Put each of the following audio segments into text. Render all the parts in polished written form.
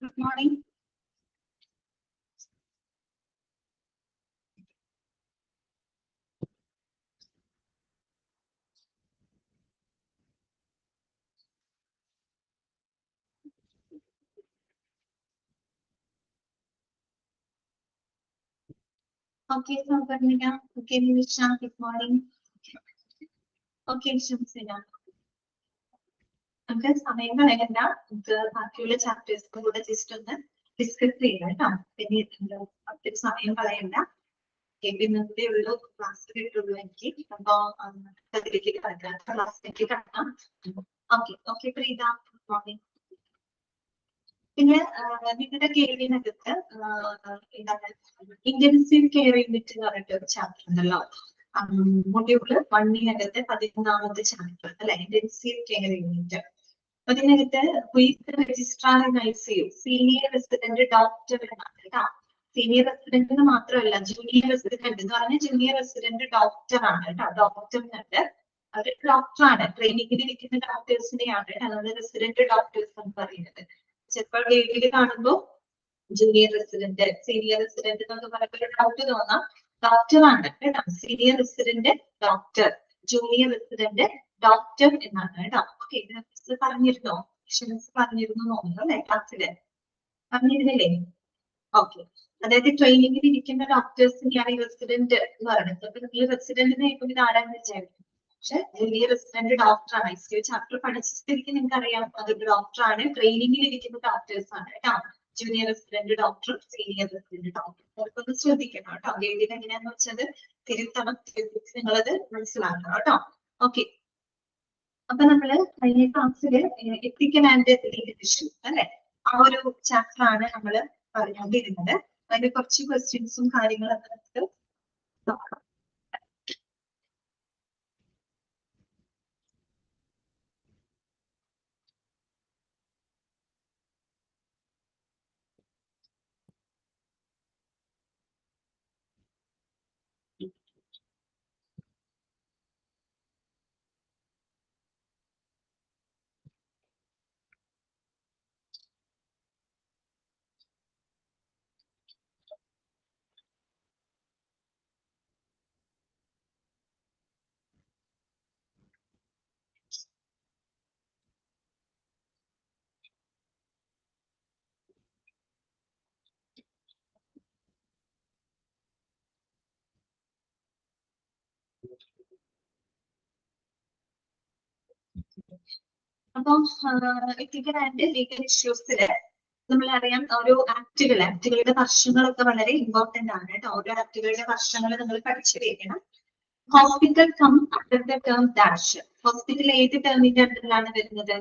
Good morning. Okay, so Varnika. Okay, Nimisha. Good morning. Okay, Shamsina. നമുക്ക് സമയം കളയണ്ട. നമുക്ക് ബാക്കിയുള്ള ചാപ്റ്റേഴ്സും കൂടെ ജസ്റ്റ് ഒന്ന് ഡിസ്കസ് ചെയ്യാം കേട്ടോ. പിന്നെ ഒത്തിരി സമയം കളയണ്ട. ഇന്നത്തെ ഉള്ളൂ ക്ലാസ് കിട്ടുള്ളൂ എനിക്ക്. അപ്പൊ അതിലേക്ക് കിടക്കാം, ക്ലാസ്സിലേക്ക് കിടക്കാം. Okay Preetha, good morning. പിന്നെ നിങ്ങളുടെ കേൾവിനകത്ത് എന്താണ് ഇന്റൻസീവ് കെയർ യൂണിറ്റ് എന്ന് പറഞ്ഞിട്ട് ഒരു ചാപ്റ്റർ ഉണ്ടല്ലോ. മൊഡ്യൂള് 1-നകത്തെ 11ാമത്തെ ചാപ്റ്റർ അല്ലെ, ഇന്റൻസീവ് കെയർ യൂണിറ്റ്. അതിനകത്ത് registrar in ICU senior resident doctor എന്നാണ് കേട്ടോ. സീനിയർ റെസിഡന്റ് മാത്രമല്ല, ജൂനിയർ റെസിഡന്റ് എന്ന് പറഞ്ഞാൽ ജൂനിയർ റെസിഡന്റ് ഡോക്ടർ ആണ് കേട്ടോ. ഡോക്ടർ എന്നുണ്ട്, അവർ ഡോക്ടറാണ്, ട്രെയിനിങ്ങിൽ ഇരിക്കുന്ന ഡോക്ടേഴ്സിനെയാണ് അതാണ് റെസിഡന്റ് ഡോക്ടേഴ്സ് എന്ന് പറയുന്നത്. ചിലപ്പോൾ വീട്ടിൽ കാണുമ്പോൾ ജൂനിയർ റെസിഡന്റ്, സീനിയർ റെസിഡന്റ് എന്നൊക്കെ പറയുമ്പോൾ ഡൗട്ട് തോന്നാം. ഡോക്ടറാണ് കേട്ടോ, senior resident doctor, junior resident doctor എന്നാണ് കേട്ടോ. ഓക്കെ, ഇത് പറഞ്ഞിരുന്നോ? പറഞ്ഞിരുന്നു തോന്നുന്നു അല്ലെ, ക്ലാസ്സില് പറഞ്ഞിരുന്നില്ലേ? ഓക്കെ, അതായത് ട്രെയിനിങ്ങിൽ ഇരിക്കുന്ന ഡോക്ടേഴ്സിനെയാണ് ഈ റെസിഡന്റ് എന്ന് പറയുന്നത്. അപ്പൊ നിങ്ങൾ റെസിഡന്റിനെ ഇപ്പൊ ഇത് ആരാന്ന് വിചാരിക്കും, പക്ഷെ ജൂനിയർ റെസിഡന്റ് ഡോക്ടറാണ്. ICU ചാപ്റ്റർ പഠിച്ചിട്ട് നിങ്ങൾക്ക് അറിയാം, അതൊരു ഡോക്ടറാണ്, ട്രെയിനിങ്ങിൽ ഇരിക്കുന്ന ഡോക്ടേഴ്സ് ആണ് കേട്ടോ. Junior resident doctor, senior resident doctor. അവർക്കൊന്ന് ശ്രദ്ധിക്കണം കേട്ടോ. ഗൈഡിൽ എങ്ങനെയാന്ന് വെച്ചത് തിരുത്തണം, നിങ്ങളത് മനസ്സിലാക്കണം കേട്ടോ. ഓക്കെ, അപ്പൊ നമ്മള് കഴിഞ്ഞ ക്ലാസ്സില് എത്തിക്കൽ ആൻഡ് ലീഗൽ ഇഷ്യൂ അല്ലെ, ആ ഒരു ചാപ്റ്റർ ആണ് നമ്മള് പറഞ്ഞുകൊണ്ടിരുന്നത്. അതിന്റെ കുറച്ച് ക്വസ്റ്റ്യൻസും കാര്യങ്ങളൊക്കെ നമുക്ക് നോക്കാം. അപ്പൊ എത്തിക്കൽ ആൻഡ് ലീഗൽ ഇഷ്യൂസില് നമ്മളറിയാം ഓരോ ആക്ടുകളുടെ വർഷങ്ങളൊക്കെ വളരെ ഇമ്പോർട്ടന്റ് ആണ് കേട്ടോ. ഓരോ ആക്ടുകളുടെ വർഷങ്ങൾ നമ്മൾ പഠിച്ചിരിക്കണം. Hospital come under the term dash. Hospital ഏത് ടേമിന്റെ അണ്ടറിലാണ് വരുന്നത്?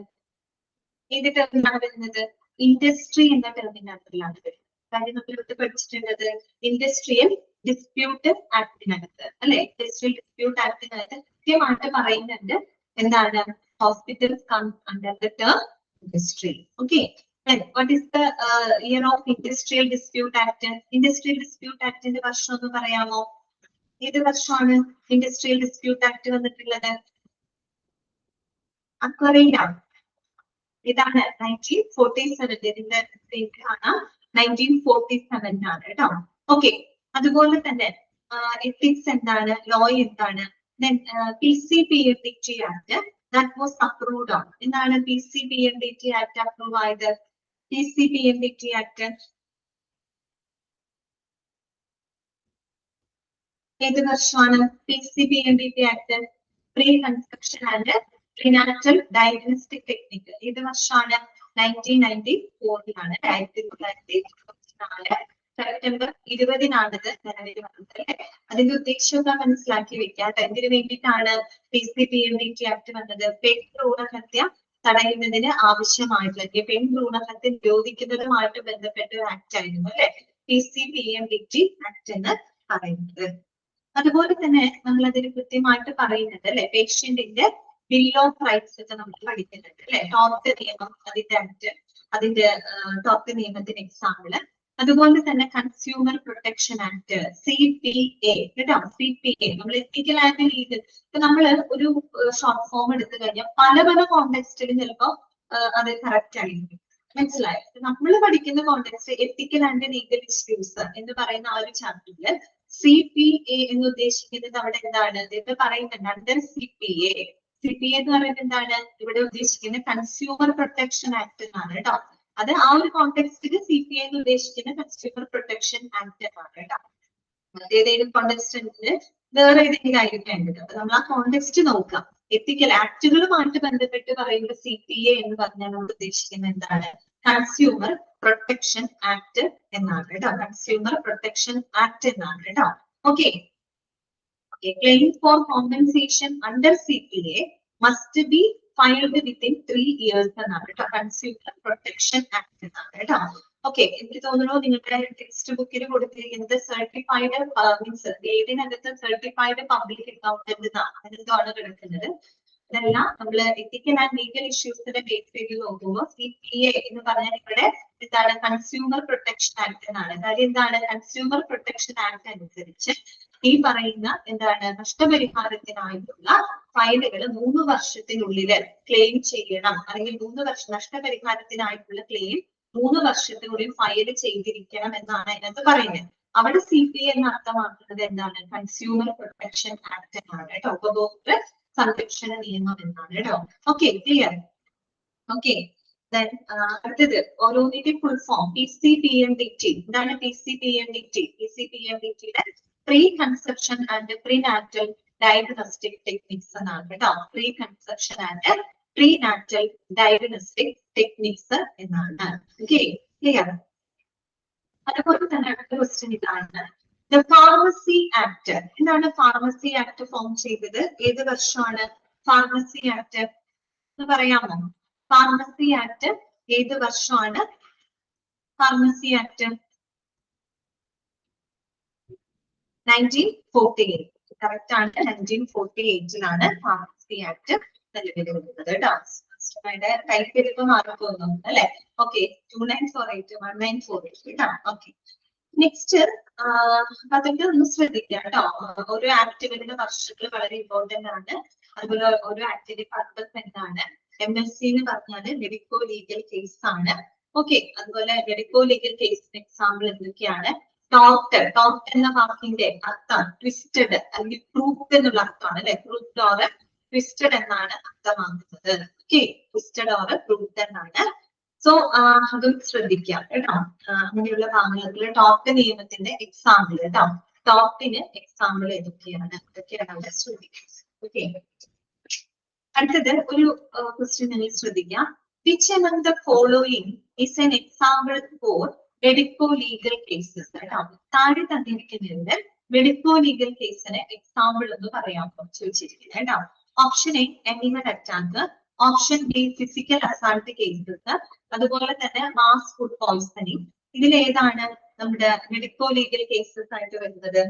ഏത് ടേമിലാണ് വരുന്നത്? ഇൻഡസ്ട്രി എന്ന ടേമിന്റെ അണ്ടറിലാണ് വരുന്നത്. കാര്യം നമ്മൾ ഇവിടെ പഠിച്ചിട്ടുള്ളത് ഇൻഡസ്ട്രിയൽ ഡിസ്പ്യൂട്ട് ആക്ടിനകത്ത് അല്ലെ. ഇൻഡസ്ട്രിയൽ ഡിസ്പ്യൂട്ട് ആക്ടിനകത്ത് കൃത്യമായിട്ട് പറയുന്നുണ്ട് എന്താണ്, hospitals come under the term industry. Okay, then what is the year of Industrial Dispute Act? Industrial Dispute Act ന്റെ വർഷം ഒന്ന് പറയാമോ? ഏത് വർഷമാണ് Industrial Dispute Act വന്നിട്ടുള്ളത്? അക്വറിയാണ്. ഇതാണ് 1947. ഇതിന്റെ ആണ് 1947 ആണ് കേട്ടോ. ഓക്കെ, അതുപോലെ തന്നെ എത്തിക്സ് എന്താണ്, ലോ എന്താണ്? Then PCPNDT Act that was approved on. എന്താണ് PCPNDT Act approve ആയത്? PCPNDT Act ഏത് വർഷമാണ്? PCPNDT Act pre construction and prenatal diagnostic technique ഏത് വർഷമാണ്? 1994 1994 സെപ്റ്റംബർ 20 നിലവിൽ വന്നത്. അതിന്റെ ഉദ്ദേശമൊക്കെ മനസ്സിലാക്കി വെക്കുക. എന്തിനു വേണ്ടിയിട്ടാണ് PCPNDT Act വന്നത്? പെൺഭ്രൂണഹത്യ തടയുന്നതിന് ആവശ്യമായിട്ടുള്ള പെൺഭ്രൂണഹത്യ നിരോധിക്കുന്നതുമായിട്ട് ബന്ധപ്പെട്ട ഒരു ആക്ട് ആയിരുന്നു അല്ലെ PCPNDT Act എന്ന് പറയുന്നത്. അതുപോലെ തന്നെ നമ്മൾ അതിന് കൃത്യമായിട്ട് പറയുന്നുണ്ട് അല്ലെ, പേഷ്യന്റിന്റെ ബിൽ ഓഫ് റൈറ്റ്സ് ഒക്കെ നമ്മൾ പഠിക്കുന്നുണ്ട് അല്ലെ. ടോർട്ട് നിയമം, അതിന്റെ ആക്ട്, അതിന്റെ ടോർട്ട് നിയമത്തിന് എക്സാമ്പിള്. അതുപോലെ തന്നെ കൺസ്യൂമർ പ്രൊട്ടക്ഷൻ ആക്ട്, CPA കേട്ടോ. CPA നമ്മൾ എത്തിക്കൽ ആൻഡ് ലീഗൽ. ഇപ്പൊ നമ്മൾ ഒരു ഷോർട്ട് ഫോം എടുത്തു കഴിഞ്ഞാൽ പല പല കോണ്ടെക്സ്റ്റിലും ചിലപ്പോ അത് കറക്റ്റ് ആയിരിക്കും. മനസ്സിലായോ? നമ്മൾ പഠിക്കുന്ന context ethical and legal issues എന്ന് പറയുന്ന ആ ഒരു ചാപ്റ്ററിൽ CPA എന്ന് ഉദ്ദേശിക്കുന്നത് അവിടെ എന്താണ്? ഇത് പറയുന്നുണ്ട് അണ്ടർ CPA എന്ന് പറയുന്നത് എന്താണ്? ഇവിടെ ഉദ്ദേശിക്കുന്നത് കൺസ്യൂമർ പ്രൊട്ടക്ഷൻ ആക്ട് എന്നാണ് കേട്ടോ. അത് ആ ഒരു കോണ്ടെക്സ്റ്റിൽ CPA എന്ന് ഉദ്ദേശിക്കുന്ന കൺസ്യൂമർ പ്രൊട്ടക്ഷൻ ആക്ട് എന്നാണ് കേട്ടോ. മറ്റേതെങ്കിലും കോണ്ടെക്സ്റ്റിൽ വേറെ ഏതെങ്കിലും ആയിരിക്കേണ്ടത്. അപ്പൊ നമ്മൾ ആ കോണ്ടെക്സ്റ്റ് നോക്കാം. എത്തിക്കൽ ആക്ടുകളുമായിട്ട് ബന്ധപ്പെട്ട് പറയുന്ന CPA എന്ന് പറഞ്ഞാൽ നമ്മൾ ഉദ്ദേശിക്കുന്നത് എന്താണ്? കൺസ്യൂമർ പ്രൊട്ടക്ഷൻ ആക്ട് എന്നാണ് കേട്ടോ. കൺസ്യൂമർ പ്രൊട്ടക്ഷൻ ആക്ട് എന്നാണ് കേട്ടോ. Okay. Claim for compensation under CPA must be filed within 3 years എന്നാണ് കേട്ടോ. കൺസ്യൂമർ പ്രൊട്ടക്ഷൻ ആക്ട് എന്നാണ് കേട്ടോ. ഓക്കെ, എനിക്ക് തോന്നുന്നു നിങ്ങളുടെ ടെക്സ്റ്റ് ബുക്കിൽ കൊടുത്തിരിക്കുന്നത് സർട്ടിഫൈഡ് മീൻസ് ഏതിനകത്ത് സർട്ടിഫൈഡ് പബ്ലിക് അക്കൗണ്ടന്റ് എന്നാണ് കിടക്കുന്നത്. ഇതെല്ലാം നമ്മൾ എത്തിക്കൽ ആൻഡ് ലീഗൽ ഇഷ്യൂസിന്റെ ബേസ് ചെയ്ത് നോക്കുമ്പോൾ CPA എന്ന് പറഞ്ഞാൽ ഇവിടെ എന്താണ്? കൺസ്യൂമർ പ്രൊട്ടക്ഷൻ ആക്ട് എന്നാണ്. കാര്യം എന്താണ്? കൺസ്യൂമർ പ്രൊട്ടക്ഷൻ ആക്ട് അനുസരിച്ച് ഈ പറയുന്ന എന്താണ് നഷ്ടപരിഹാരത്തിനായിട്ടുള്ള ഫയലുകൾ 3 വർഷത്തിനുള്ളിൽ ക്ലെയിം ചെയ്യണം, അല്ലെങ്കിൽ 3 വർഷം നഷ്ടപരിഹാരത്തിനായിട്ടുള്ള ക്ലെയിം 3 വർഷത്തിനുള്ളിൽ ഫയൽ ചെയ്തിരിക്കണം എന്നാണ് അതിനകത്ത് പറയുന്നത്. അവിടെ CPA എന്ന് അർത്ഥമാക്കുന്നത് എന്താണ്? കൺസ്യൂമർ പ്രൊട്ടക്ഷൻ ആക്ട് എന്നാണ് കേട്ടോ. ഉപഭോക്തൃ സംരക്ഷണ നിയമം എന്നാണ് കേട്ടോ. Okay, clear? ഓക്കെ, അടുത്തത് ഓരോന്നിന്റെ ഫുൾ ഫോം PCPNDT. എന്താണ് PCPNDT? PCPNDTയുടെ pre conception and prenatal diagnostic techniques എന്നാണ് കേട്ടോ. Pre conception and prenatal diagnostic techniques എന്നാണ്. Okay, clear? അതുപോലെ തന്നെ അടുത്ത ക്വസ്റ്റ്യൻ ഇതാണ്. The Pharmacy Act. എന്താണ് ഫാർമസി ആക്ട് ഫോം ചെയ്തത്? ഏത് വർഷമാണ് ഫാർമസി ആക്ട് എന്ന് പറയാമോ? ഫാർമസി ആക്ട് ഏത് വർഷമാണ്? Pharmacy act 1948. കറക്റ്റ് ആണ്. 1948ലാണ് ഫാർമസി ആക്ട് നിലവിൽ വരുന്നത് കേട്ടോ. ടൈപ്പ് ചെയ്തിട്ട് മാർക്കൊന്നും അല്ലെ? ഓക്കെ, 2948 1948 കേട്ടോ. ഓക്കെ, നെക്സ്റ്റ് അതൊക്കെ ഒന്ന് ശ്രദ്ധിക്കാം കേട്ടോ. ഓരോ ആക്ടിവിറ്റിയുടെ വർഷങ്ങൾ വളരെ ഇമ്പോർട്ടന്റ് ആണ്. അതുപോലെ ഓരോ ആക്ടിവിറ്റി പർപ്പസ് എന്താണ്? MSc എന്ന് പറഞ്ഞാൽ മെഡിക്കോ ലീഗൽ കേസ് ആണ്. ഓക്കെ, അതുപോലെ മെഡിക്കോ ലീഗൽ കേസിന് എക്സാമ്പിൾ എന്തൊക്കെയാണ്? ടോപ്റ്റ് എന്ന വാക്കിന്റെ അർത്ഥം ട്വിസ്റ്റഡ് അല്ലെങ്കിൽ പ്രൂഫ്ഡ് എന്നുള്ള അർത്ഥമാണ് അല്ലെ. പ്രൂഫ്ഡ് ഓർ ട്വിസ്റ്റഡ് എന്നാണ് അർത്ഥമാക്കുന്നത്. ഓക്കെ, ട്വിസ്റ്റഡ് ഓർ പ്രൂഫ്ഡ് എന്നാണ്. സോ അതും ശ്രദ്ധിക്കാം കേട്ടോ. അങ്ങനെയുള്ള ഭാഗങ്ങളിൽ ടോപ്റ്റ് നിയമത്തിന്റെ എക്സാമ്പിൾ കേട്ടോ. ടോപ്പിന് എക്സാമ്പിൾ ഏതൊക്കെയാണ്? അതൊക്കെയാണ് അവിടെ ശ്രദ്ധിക്കുന്നത്. ഓക്കെ, അടുത്തത് ഒരു ക്വസ്റ്റ്യൻ നിങ്ങൾ ശ്രദ്ധിക്കാം. Which among the following is an example for medico legal cases? കേട്ടോ, താഴെ തന്നിരിക്കുന്നതിന്റെ മെഡിക്കോ ലീഗൽ കേസിന് എക്സാമ്പിൾ എന്ന് പറയാമോ ചോദിച്ചിരിക്കുന്നത് കേട്ടോ. Option A animal attack, option B physical assault cases, അതുപോലെ തന്നെ മാസ് ഫുഡ് പോയ്സണിങ്. ഇതിൽ ഏതാണ് നമ്മുടെ മെഡിക്കോ ലീഗൽ കേസസ് ആയിട്ട് വരുന്നത്?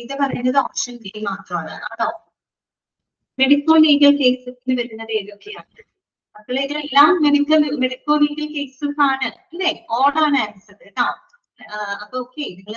ഇത് പറയുന്നത് ഓപ്ഷൻ ബി മാത്രമാണ് കേട്ടോ. മെഡിക്കോ ലീഗൽ കേസസിൽ വരുന്നത് ഏതൊക്കെയാണ്? അപ്പോൾ ഇതെല്ലാം മെഡിക്കോ ലീഗൽ കേസസ് ആണ് അല്ലെ? ഓടാണ് ആൻസർ കേട്ടോ. അപ്പൊ ഓക്കെ, നിങ്ങൾ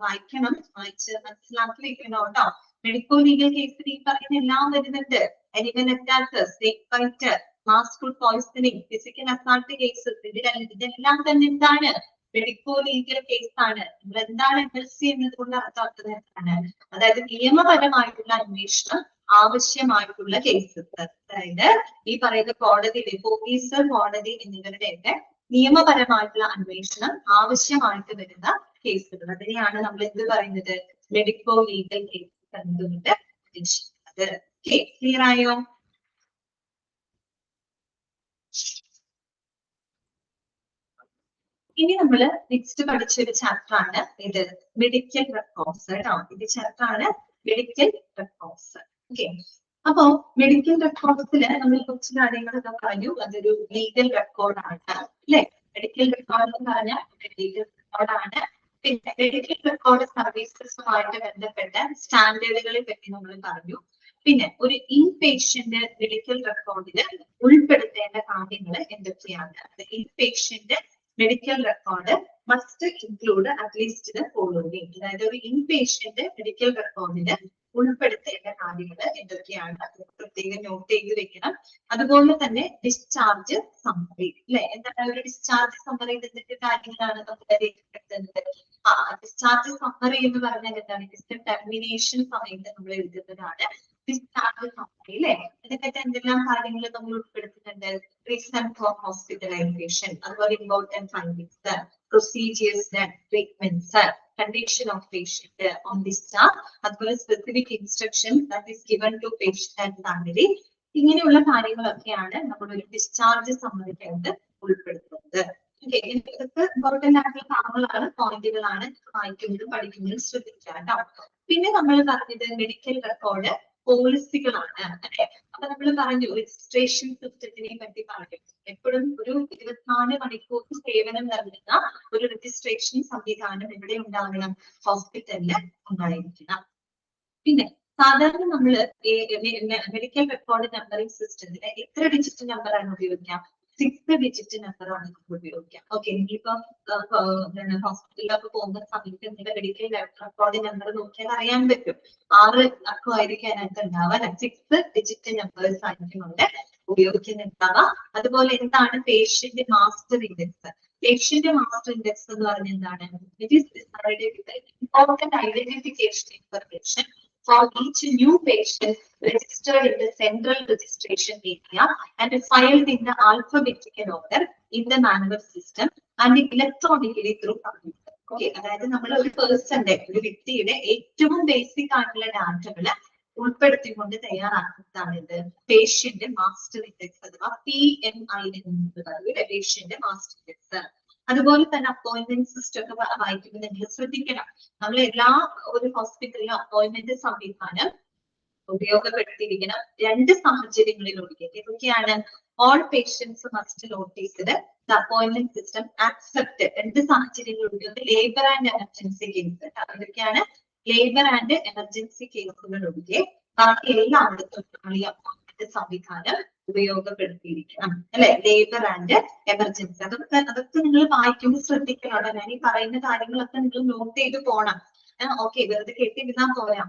വായിക്കണം, വായിച്ച് മനസ്സിലാക്കി വെക്കണം കേട്ടോ. മെഡിക്കോ ലീഗൽ കേസിൽ ഈ പറയുന്ന എല്ലാം വരുന്നുണ്ട്. Animal attack, snake bite, mass food poisoning, physical assault cases. ഇതെല്ലാം തന്നെ എന്താണ്? മെഡിക്കോ ലീഗൽ കേസാണ്. നിങ്ങൾ എന്താണ് MSc എന്നതുകൊണ്ട് അർത്ഥമാക്കുന്നത് എന്താണ്? അതായത് നിയമപരമായിട്ടുള്ള അന്വേഷണം ആവശ്യമായിട്ടുള്ള കേസസ്. അതായത് ഈ പറയുന്ന കോടതി, പോലീസ്, കോടതി എന്നിവരുടെയൊക്കെ നിയമപരമായിട്ടുള്ള അന്വേഷണം ആവശ്യമായിട്ട് വരുന്ന കേസുകൾ. അതിനെയാണ് നമ്മൾ എന്ത് പറയുന്നത്? മെഡിക്കോ ലീഗൽ കേസസ് എന്നതുകൊണ്ട് ഉദ്ദേശിക്കുന്നത്. ക്ലിയർ ആയോ? ഇനി നമ്മൾ നെക്സ്റ്റ് പഠിച്ചൊരു ചാപ്റ്റർ ആണ് ഇത്, മെഡിക്കൽ റെക്കോർഡ്സ് കേട്ടോ. ഇത് ചാപ്റ്റർ ആണ് മെഡിക്കൽ റെക്കോർഡ്സ്. ഓക്കെ, അപ്പോ മെഡിക്കൽ റെക്കോർഡ്സില് നമ്മൾ കുറച്ച് കാര്യങ്ങളൊക്കെ പറഞ്ഞു. അതൊരു ലീഗൽ റെക്കോർഡാണ് അല്ലെ? മെഡിക്കൽ റെക്കോർഡ് എന്ന് പറഞ്ഞാൽ ലീഗൽ റെക്കോർഡാണ്. പിന്നെ മെഡിക്കൽ റെക്കോർഡ് സർവീസസുമായിട്ട് ബന്ധപ്പെട്ട സ്റ്റാൻഡേർഡുകളെ പറ്റി നമ്മൾ പറഞ്ഞു. പിന്നെ ഒരു ഇൻപേഷ്യന്റ് മെഡിക്കൽ റെക്കോർഡിൽ ഉൾപ്പെടുത്തേണ്ട കാര്യങ്ങൾ എന്തൊക്കെയാണ്? Inpatient medical record must include at least the following. അതായത് ഒരു ഇൻപേഷ്യന്റ് മെഡിക്കൽ റെക്കോർഡിൽ ഉൾപ്പെടുത്തേണ്ട കാര്യങ്ങൾ എന്തൊക്കെയാണ് പ്രത്യേകം നോട്ട് ചെയ്ത് വെക്കണം. അതുപോലെ തന്നെ ഡിസ്ചാർജ് സമ്മറി അല്ലെ, എന്താണ് ഒരു ഡിസ്ചാർജ് സമ്മറി എന്തൊക്കെ കാര്യങ്ങളാണ് നമ്മൾ രേഖപ്പെടുത്തുന്നത്. ഡിസ്ചാർജ് സമ്മറി എന്ന് പറഞ്ഞാൽ എന്താണ്, ടെർമിനേഷൻ സമയത്ത് നമ്മൾ എഴുതുന്നതാണ് ഡിസ്ചാർജ് സമ്മറി അല്ലെ. ഇതിനകത്ത് എന്തെല്ലാം കാര്യങ്ങൾ നമ്മൾ ഉൾപ്പെടുത്തുന്നുണ്ട്, റീസൺ ഫോർ ഹോസ്പിറ്റലൈസേഷൻ, അതുപോലെ important findings, procedures and treatments, condition of patient on discharge, അതുപോലെ specific instructions that is given to patient and family. ഇങ്ങനെയുള്ള കാര്യങ്ങളൊക്കെയാണ് നമ്മൾ ഒരു ഡിസ്ചാർജ് സമ്മതിക്കകത്ത് ഉൾപ്പെടുത്തുന്നത്. ഓക്കെ, ഇതൊക്കെ ഇമ്പോർട്ടന്റ് ആയിട്ടുള്ള കാര്യങ്ങളാണ്, പോയിന്റുകളാണ്, വായിക്കുന്നതും പഠിക്കുന്നതും ശ്രദ്ധിക്കുക കേട്ടോ. പിന്നെ നമ്മൾ പറഞ്ഞത് മെഡിക്കൽ റെക്കോർഡ് പോളിസികളാണ് അല്ലെ. അപ്പൊ നമ്മൾ പറഞ്ഞു രജിസ്ട്രേഷൻ സിസ്റ്റത്തിനെ പറ്റി പറഞ്ഞു. എപ്പോഴും ഒരു 24 മണിക്കൂർ സേവനം നൽകുന്ന ഒരു രജിസ്ട്രേഷൻ സംവിധാനം എവിടെ ഉണ്ടാകണം, ഹോസ്പിറ്റലില് ഉണ്ടായിരിക്കണം. പിന്നെ സാധാരണ നമ്മള് മെഡിക്കൽ റെക്കോർഡ് നമ്പറിംഗ് സിസ്റ്റത്തിന് എത്ര ഡിജിറ്റ് നമ്പറാണ് ഉപയോഗിക്കാം, 6 ഡിജിറ്റ് നമ്പറാണ് നമുക്ക് ഉപയോഗിക്കാം. ഓക്കെ, ഇനിയിപ്പോ ഹോസ്പിറ്റലിലൊക്കെ പോകുന്ന സമയത്ത് നിങ്ങളുടെ മെഡിക്കൽ റെക്കോർഡ് നമ്പർ നോക്കിയാൽ അറിയാൻ പറ്റും, 6 അക്കമായിരിക്കും അതിനകത്ത് ഉണ്ടാവുക, 6 ഡിജിറ്റ് നമ്പേഴ്സ് ആയിരിക്കും അവിടെ ഉപയോഗിക്കുന്നുണ്ടാവുക. അതുപോലെ എന്താണ് patient master index. Patient master index എന്ന് പറഞ്ഞാൽ എന്താണ്, it is important identification information for each new patient registered in the central registration area and filed in the alphabetical order in the manual system and electronically through computer. Okay, അതായത് നമ്മൾ ഒരു പേഴ്സന്റെ, ഒരു വ്യക്തിയുടെ ഏറ്റവും basic ആയിട്ടുള്ള ഡാറ്റകള് ഉൾപ്പെടുത്തിക്കൊണ്ട് തയ്യാറാക്കുന്നതാണ് ഇത് patient master index അഥവാ PMI എന്ന് പറയുന്നത്, പേഷ്യന്റ് മാസ്റ്റർ ഇൻഡെക്സ്. അതുപോലെ തന്നെ അപ്പോയിന്റ്മെന്റ് സിസ്റ്റം ഒക്കെ വായിക്കുമ്പോൾ നിങ്ങൾ ശ്രദ്ധിക്കണം, നമ്മൾ എല്ലാ ഒരു ഹോസ്പിറ്റലിലും അപ്പോയിന്റ്മെന്റ് സംവിധാനം ഉപയോഗപ്പെടുത്തിയിരിക്കണം 2 സാഹചര്യങ്ങളിലൊഴികെ. ഏതൊക്കെയാണ്, all patients must notice the appointment system accept. 2 സാഹചര്യങ്ങളിലൊഴികെ ലേബർ ആൻഡ് എമർജൻസി കേസ്. അതൊക്കെയാണ് ലേബർ ആൻഡ് എമർജൻസി കേസുകളൊഴികെ ബാക്കി എല്ലായിടത്തും നമ്മൾ ഈ അപ്പോയിന്റ്മെന്റ് സംവിധാനം ഉപയോഗപ്പെടുത്തിയിരിക്കണം അല്ലെ. ലേബർ ആൻഡ് എമർജൻസി അതൊക്കെ നിങ്ങൾ വായിക്കുമ്പോൾ ശ്രദ്ധിക്കണം. ഞാൻ ഈ പറയുന്ന കാര്യങ്ങളൊക്കെ നിങ്ങൾ നോട്ട് ചെയ്ത് പോണം. ഓക്കെ, വെറുതെ കേട്ടിരുന്നാൽ പോരാ,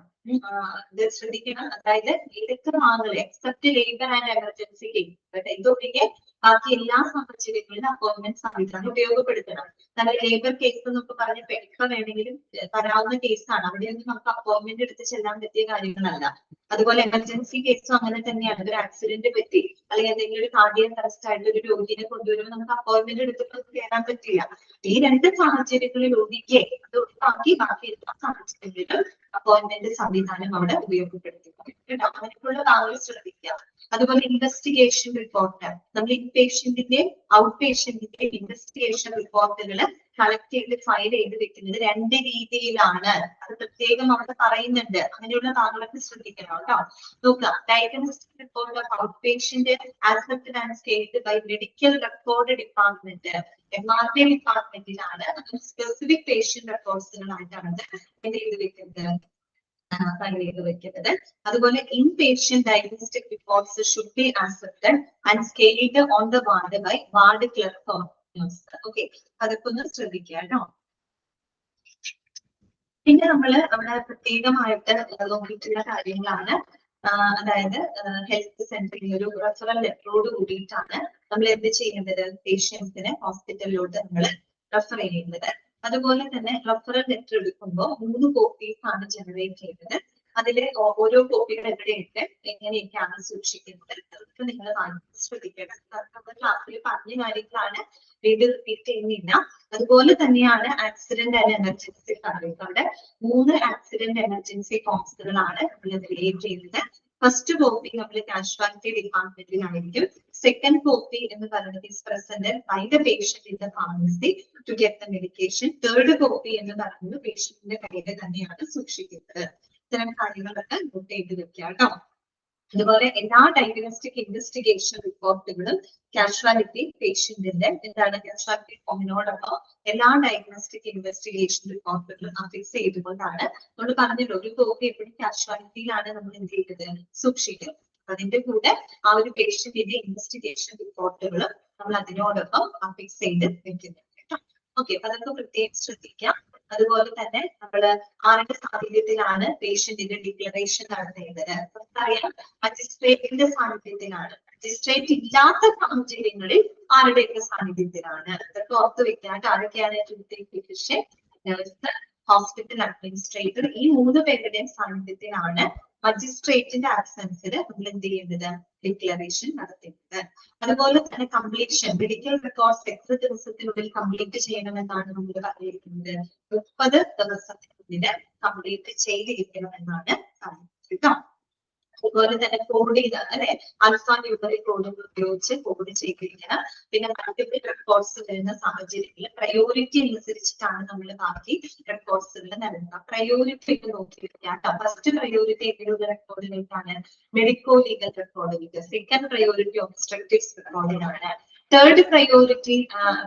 ഇത് ശ്രദ്ധിക്കണം. അതായത് ഏതൊക്കെ ഭാഗങ്ങൾ except labour and emergency case, ഇതൊക്കെ ബാക്കി എല്ലാ സാഹചര്യങ്ങളിലും അപ്പോയിന്റ്മെന്റ് സംവിധാനം ഉപയോഗപ്പെടുത്തണം. കാരണം ലേബർ കേസ് എന്നൊക്കെ പറഞ്ഞപ്പോ എപ്പോ വേണമെങ്കിലും തരാവുന്ന കേസാണ്, അവിടെയൊന്നും നമുക്ക് അപ്പോയിന്റ്മെന്റ് എടുത്ത് ചെല്ലാൻ പറ്റിയ കാര്യങ്ങളല്ല. അതുപോലെ എമർജൻസി കേസും അങ്ങനെ തന്നെയാണ്. ഒരു ആക്സിഡന്റ് പറ്റി അല്ലെങ്കിൽ എന്തെങ്കിലും ഒരു കാർഡിയക് അറസ്റ്റ് ആയിട്ട് ഒരു രോഗിയെ കൊണ്ടുവരുമ്പോൾ നമുക്ക് അപ്പോയിന്റ്മെന്റ് എടുത്തിട്ട് കയറാൻ പറ്റില്ല. ഈ 2 സാഹചര്യങ്ങളിൽ ഒഴികെ അത് ഒഴിവാക്കി ബാക്കി എല്ലാ സാഹചര്യങ്ങളിലും അപ്പോയിന്റ്മെന്റ് സംവിധാനം അവിടെ ഉപയോഗപ്പെടുത്തിയിട്ടുണ്ട് കേട്ടോ. അങ്ങനെയുള്ള കാര്യങ്ങൾ ശ്രദ്ധിക്കുക. അതുപോലെ ഇൻവെസ്റ്റിഗേഷൻ റിപ്പോർട്ട്, നമ്മൾ ഇൻപേഷ്യന്റിന്റെ ഔട്ട് പേഷ്യന്റിന്റെ ഇൻവെസ്റ്റിഗേഷൻ റിപ്പോർട്ടുകൾ കളക്ട് ചെയ്ത് ഫയൽ ചെയ്ത് വെക്കുന്നത് 2 രീതിയിലാണ്. അത് പ്രത്യേകം അവിടെ പറയുന്നുണ്ട്. അങ്ങനെയുള്ള കാര്യങ്ങളൊക്കെ ശ്രദ്ധിക്കണം കേട്ടോ. നോക്കുക, diagnostic report of out patient accepted and stated by medical record department, MRD ഡിപ്പാർട്ട്മെന്റിലാണ്. സ്പെസിഫിക് പേഷ്യന്റ് റെക്കോർഡ്സുകളായിട്ടാണ് എന്ത് ചെയ്ത് വെക്കുന്നത്, ഫയൽ ചെയ്ത് വെക്കുന്നത്. അതുപോലെ in patient diagnostic reports should be accepted and scaled on the ward by ward clerk of. Okay, അതൊക്കെ ഒന്ന് ശ്രദ്ധിക്കുക കേട്ടോ. പിന്നെ നമ്മള് അവിടെ പ്രത്യേകമായിട്ട് നോക്കിയിട്ടുള്ള കാര്യങ്ങളാണ്, അതായത് ഹെൽത്ത് സെന്ററിൽ ഒരു റെഫറൽ ലെറ്ററോട് കൂടിയിട്ടാണ് നമ്മൾ എന്ത് ചെയ്യുന്നത്, പേഷ്യൻസിനെ ഹോസ്പിറ്റലിലോട്ട് നമ്മൾ റെഫർ ചെയ്യുന്നത്. അതുപോലെ തന്നെ റെഫറൽ ലെറ്റർ എടുക്കുമ്പോൾ 3 കോപ്പീസ് ആണ് ജനറേറ്റ് ചെയ്യുന്നത്. അതിലെ ഓരോ കോപ്പികൾ എവിടെയൊക്കെ എങ്ങനെയൊക്കെയാണ് സൂക്ഷിക്കുന്നത് അതൊക്കെ നിങ്ങൾ ശ്രദ്ധിക്കണം. നമ്മുടെ ക്ലാസ്സിൽ പറഞ്ഞ കാര്യങ്ങളാണ്, വീണ്ടും റിപ്പീറ്റ് ചെയ്യുന്നില്ല. അതുപോലെ തന്നെയാണ് ആക്സിഡന്റ് ആൻഡ് എമർജൻസി ഫയൽസ്. അവിടെ 3 ആക്സിഡന്റ് എമർജൻസി ഫോംസുകളാണ് നമ്മൾ ക്രിയേറ്റ് ചെയ്യുന്നത്. ഫസ്റ്റ് കോപ്പി നമ്മൾ കാഷ്വാലിറ്റി ഡിപ്പാർട്ട്മെന്റിലായിരിക്കും. സെക്കൻഡ് കോപ്പി എന്ന് പറയുന്നത് is presented by the patient in the pharmacy to get the medication. Third copy എന്ന് പറയുന്നത് പേഷ്യന്റിന്റെ കയ്യിൽ തന്നെയാണ് സൂക്ഷിക്കുന്നത്. ഇത്തരം കാര്യങ്ങളൊക്കെ നോട്ട് ചെയ്ത് വെക്കുക കേട്ടോ. അതുപോലെ എല്ലാ ഡയഗ്നോസ്റ്റിക് ഇൻവെസ്റ്റിഗേഷൻ റിപ്പോർട്ടുകളും കാഷ്വാലിറ്റി പേഷ്യന്റിന്റെ എന്താണ് കാഷ്വാലിറ്റി ഫോമിനോടൊപ്പം എല്ലാ ഡയഗ്നോസ്റ്റിക് ഇൻവെസ്റ്റിഗേഷൻ റിപ്പോർട്ടുകളും അഫിക്സ് ചെയ്തുകൊണ്ടാണ് നമ്മൾ പറഞ്ഞത്. ഒരു കോപ്പി എപ്പോഴും കാഷ്വാലിറ്റിയിലാണ് നമ്മൾ എന്ത് ചെയ്തത്, സൂക്ഷിക്കുന്നത്. അതിന്റെ കൂടെ ആ ഒരു പേഷ്യന്റിന്റെ ഇൻവെസ്റ്റിഗേഷൻ റിപ്പോർട്ടുകളും നമ്മൾ അതിനോടൊപ്പം അഫിക്സ് ചെയ്ത് വെക്കുന്നുണ്ട് കേട്ടോ. ഓക്കെ, അപ്പൊ അതൊക്കെ പ്രത്യേകം ശ്രദ്ധിക്കാം. അതുപോലെ തന്നെ നമ്മള് ആരുടെ സാന്നിധ്യത്തിലാണ് പേഷ്യന്റിന്റെ ഡിക്ലറേഷൻ നടത്തേണ്ടത്? നമുക്കറിയാം മജിസ്ട്രേറ്റിന്റെ സാന്നിധ്യത്തിലാണ്. മജിസ്ട്രേറ്റ് ഇല്ലാത്ത സാഹചര്യങ്ങളിൽ ആരുടെയൊക്കെ സാന്നിധ്യത്തിലാണ്? അതൊക്കെ ഓർത്ത് വെക്കാണ്ട് ആരൊക്കെയാണ് ഫിസിഷ്യൻ, നഴ്സ്, ഹോസ്പിറ്റൽ അഡ്മിനിസ്ട്രേറ്റർ, ഈ 3 പേരുടെയും സാന്നിധ്യത്തിലാണ് മജിസ്ട്രേറ്റിന്റെ ആബ്സെൻസിൽ നമ്മൾ എന്ത് ചെയ്യേണ്ടത്? ഡിക്ലറേഷൻ നടത്തേണ്ടത്. അതുപോലെ തന്നെ കംപ്ലീഷൻ, മെഡിക്കൽ റെക്കോർഡ്സ് എത്ര ദിവസത്തിനുള്ളിൽ കംപ്ലീറ്റ് ചെയ്യണമെന്നാണ് നമ്മൾ പറഞ്ഞിരിക്കുന്നത്? 30 ദിവസത്തിനുള്ളിൽ കംപ്ലീറ്റ് ചെയ്തിരിക്കണമെന്നാണ് പറയുന്നത് കേട്ടോ. അതുപോലെ തന്നെ കോഡ് ചെയ്ത അല്ലെ, ആൽഫാ ന്യൂമറിക് കോഡുകൾ ഉപയോഗിച്ച് കോഡ് ചെയ്തിരിക്കണം. പിന്നെ മൾട്ടിപ്പിൾ റെക്കോർഡ്സ് വരുന്ന സാഹചര്യത്തിൽ പ്രയോറിറ്റി അനുസരിച്ചിട്ടാണ് നമ്മൾ ബാക്കി റെക്കോർഡ്സുകൾ നൽകുക. പ്രയോറിറ്റി ഒക്കെ നോക്കിയിരിക്കാം. ഫസ്റ്റ് പ്രയോറിറ്റി എങ്ങനെയുള്ള റെക്കോർഡിലേക്കാണ്? മെഡിക്കോ ലീഗൽ റെക്കോർഡിലേക്ക്. സെക്കൻഡ് പ്രയോറിറ്റി ഒബ്സ്ട്രക്റ്റീവ് റെക്കോർഡിനാണ്. തേർഡ് പ്രയോറിറ്റി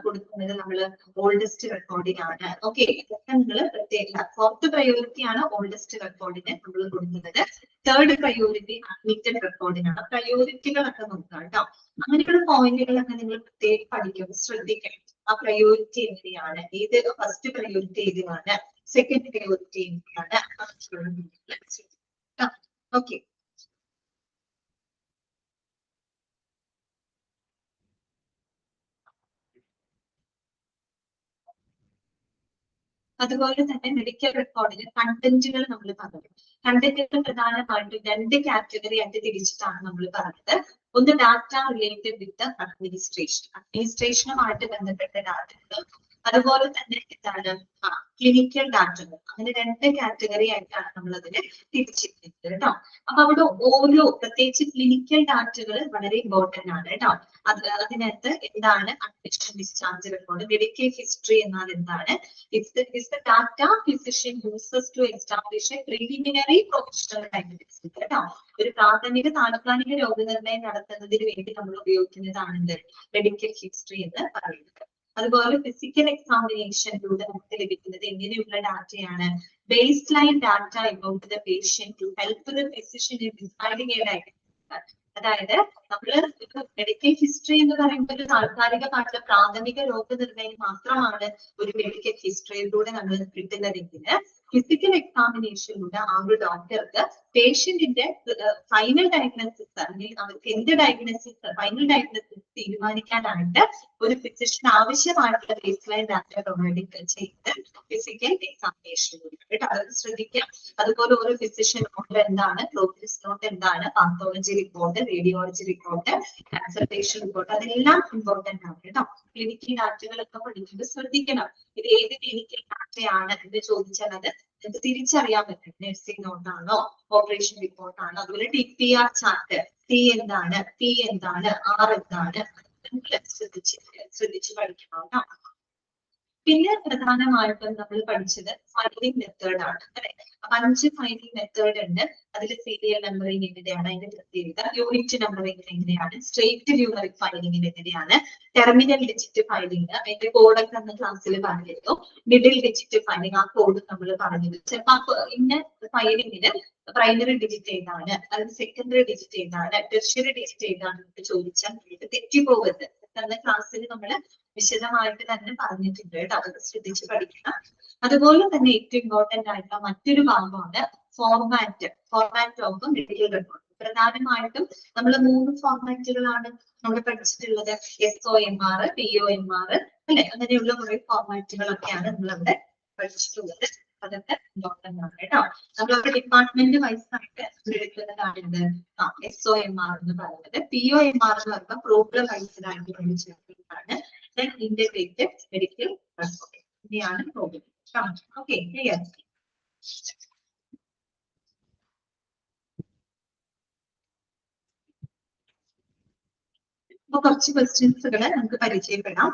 കൊടുക്കുന്നത് നമ്മൾ ഓൾഡസ്റ്റ് റെക്കോർഡിനാണ്. ഓക്കെ, ഇതൊക്കെ നിങ്ങൾ പ്രത്യേക. ഫോർത്ത് പ്രയോറിറ്റി ആണ് ഓൾഡസ്റ്റ് റെക്കോർഡിന് നമ്മൾ കൊടുക്കുന്നത്. തേർഡ് പ്രയോറിറ്റി അഡ്മിറ്റഡ് റെക്കോർഡിനാണ്. പ്രയോറിറ്റികളൊക്കെ നോക്കാം കേട്ടോ. അങ്ങനെയുള്ള പോയിന്റുകളൊക്കെ നിങ്ങൾ പ്രത്യേകം പഠിക്കും, ശ്രദ്ധിക്കണം. ആ പ്രയോറിറ്റി എങ്ങനെയാണ്, ഏത് ഫസ്റ്റ് പ്രയോറിറ്റി ഏതിനാണ്, സെക്കൻഡ് പ്രയോറിറ്റി എങ്ങനെയാണ്. ഓക്കെ, അതുപോലെ തന്നെ മെഡിക്കൽ റെക്കോർഡിന് കണ്ടന്റുകൾ നമ്മൾ പറഞ്ഞു. കണ്ടന്റുകൾ പ്രധാനമായിട്ടും 2 കാറ്റഗറി ആയിട്ട് തിരിച്ചിട്ടാണ് നമ്മൾ പറഞ്ഞത്. ഒന്ന് ഡാറ്റ റിലേറ്റഡ് വിത്ത് അഡ്മിനിസ്ട്രേഷൻ, അഡ്മിനിസ്ട്രേഷനുമായിട്ട് ബന്ധപ്പെട്ട ഡാറ്റകൾ. അതുപോലെ തന്നെ എന്താണ് ക്ലിനിക്കൽ ഡാറ്റകൾ. അങ്ങനെ 2 കാറ്റഗറി ആയിട്ടാണ് നമ്മൾ അതിനെ തിരിച്ചിരിക്കുന്നത് കേട്ടോ. അപ്പൊ അവിടെ ഓരോ പ്രത്യേകിച്ച് ക്ലിനിക്കൽ ഡാറ്റകൾ വളരെ ഇമ്പോർട്ടന്റ് ആണ് കേട്ടോ. അതിനകത്ത് എന്താണ് admission discharge record, medical history എന്നാൽ എന്താണ്? It's the data physician uses to establish a preliminary professional diagnosis. കേട്ടോ, ഒരു പ്രാഥമിക താൽക്കാലിക രോഗനിർണയം നടത്തുന്നതിന് വേണ്ടി നമ്മൾ ഉപയോഗിക്കുന്നതാണ് മെഡിക്കൽ ഹിസ്റ്ററി എന്ന് പറയുന്നത്. അതുപോലെ ഫിസിക്കൽ എക്സാമിനേഷനിലൂടെ നമുക്ക് ലഭിക്കുന്നത് എങ്ങനെയുള്ള ഡാറ്റയാണ്? Base line data about the patient to help the physician in deciding a diagnosis. അതായത് നമ്മള് മെഡിക്കൽ ഹിസ്റ്ററി എന്ന് പറയുമ്പോൾ ഒരു താൽക്കാലികമായിട്ടുള്ള പ്രാഥമിക രോഗനിർണയം മാത്രമാണ് ഒരു മെഡിക്കൽ ഹിസ്റ്ററിയിലൂടെ നമ്മൾ കിട്ടുന്നതെങ്കിൽ, ഫിസിക്കൽ എക്സാമിനേഷനിലൂടെ ആ ഒരു ഡോക്ടർക്ക് പേഷ്യന്റിന്റെ ഫൈനൽ ഡയഗ്നോസിസ് അല്ലെങ്കിൽ അവർക്ക് എന്ത് ഡയഗ്നോസിസ് ഫൈനൽ ഡയഗ്നോസിസ് തീരുമാനിക്കാനായിട്ട് ഒരു ഫിസിഷ്യൻ ആവശ്യമായിട്ടുള്ള ബേസ് ലൈൻ ഡാറ്റ പ്രൊവൈഡ് ചെയ്ത് ഫിസിക്കൽ എക്സാമിനേഷനിലൂടെ കേട്ടോ. അത് ശ്രദ്ധിക്കാം. അതുപോലെ ഓരോ ഫിസിഷ്യൻ നോട്ട് എന്താണ്, പ്രോഗ്രസ് നോട്ട് എന്താണ്, pathology report, radiology report, consultation report, അതെല്ലാം ഇമ്പോർട്ടന്റ് ആണ് കേട്ടോ. ക്ലിനിക്കൽ ഡാറ്റകളൊക്കെ പഠിക്കുമ്പോൾ ശ്രദ്ധിക്കണം. ഇത് ഏത് ക്ലിനിക്കൽ ഡാറ്റയാണ് എന്ന് ചോദിച്ചാൽ അത് നമുക്ക് തിരിച്ചറിയാൻ പറ്റും. നഴ്സിംഗ് നോട്ടാണോ, ഓപ്പറേഷൻ റിപ്പോർട്ടാണോ, അതുപോലെ DPR ചാർട്ട്, T എന്താണ്, P എന്താണ്, R എന്താണ്, ശ്രദ്ധിച്ച് പഠിക്കണം കേട്ടോ. പിന്നെ പ്രധാനമായിട്ടും നമ്മൾ പഠിച്ചത് ഫയലിംഗ് മെത്തേഡ് ആണ് അല്ലെ. അപ്പൊ 5 ഫയലിംഗ് മെത്തേഡ് ഉണ്ട്. അതിൽ സീരിയൽ നമ്പറിംഗ് എങ്ങനെയാണ്, അതിന്റെ പ്രത്യേകത, യൂണിറ്റ് നമ്പറിംഗ് എങ്ങനെയാണ്, സ്ട്രേറ്റ് ന്യൂമറിക് ഫയലിംഗിന് എങ്ങനെയാണ്, ടെർമിനൽ ഡിജിറ്റ് ഫയലിംഗ് അതിന്റെ കോഡൊക്കെ അന്ന് ക്ലാസ്സിൽ പറഞ്ഞിരുന്നു. മിഡിൽ ഡിജിറ്റ് ഫയലിംഗ് ആ കോഡ് നമ്മൾ പറഞ്ഞത്. ചിലപ്പോ ഇന്ന ഫയലിംഗിന് പ്രൈമറി ഡിജിറ്റ് ഏതാണ്, അതിന് സെക്കൻഡറി ഡിജിറ്റ് ഏതാണ്, ടെർഷ്യറി ഡിജിറ്റ് ഏതാണ് എന്ന് ചോദിച്ചാൽ തെറ്റിപ്പോകരുത്. തന്ന ക്ലാസ്സിൽ നമ്മൾ വിശദമായിട്ട് തന്നെ പറഞ്ഞിട്ടുണ്ട് കേട്ടോ. അതൊക്കെ ശ്രദ്ധിച്ച് പഠിക്കണം. അതുപോലെ തന്നെ ഏറ്റവും ഇമ്പോർട്ടന്റ് ആയിട്ടുള്ള മറ്റൊരു ഭാഗമാണ് ഫോർമാറ്റ് ഓഫ് മെഡിക്കൽ റെക്കോർഡ്. പ്രധാനമായിട്ടും നമ്മൾ 3 ഫോർമാറ്റുകളാണ് നമ്മൾ പഠിച്ചിട്ടുള്ളത്. SOMR, POMR അല്ലെ, അങ്ങനെയുള്ള കുറെ ഫോർമാറ്റുകളൊക്കെയാണ് നമ്മൾ അവിടെ പഠിച്ചിട്ടുള്ളത്. അതൊക്കെ ഇമ്പോർട്ടന്റ് ആണ് കേട്ടോ. നമ്മളവിടെ ഡിപ്പാർട്ട്മെന്റ് വൈസ് ആയിട്ട് എടുക്കുന്നതാണ് SOMR എന്ന് പറയുന്നത്. POMR എന്ന് പറയുമ്പോൾ പ്രോബ്ലം വൈസ്ഡ് ആയിട്ട് പഠിച്ചിട്ടുള്ളതാണ്. ഇന്റഗ്രേറ്റഡ് മെഡിക്കൽ റെക്കോർഡ്, ഇനിയാണ് പ്രോബ്ലം. Okay, clear. അപ്പൊ കുറച്ച് ക്വസ്റ്റ്യൻസുകൾ നമുക്ക് പരിചയപ്പെടാം.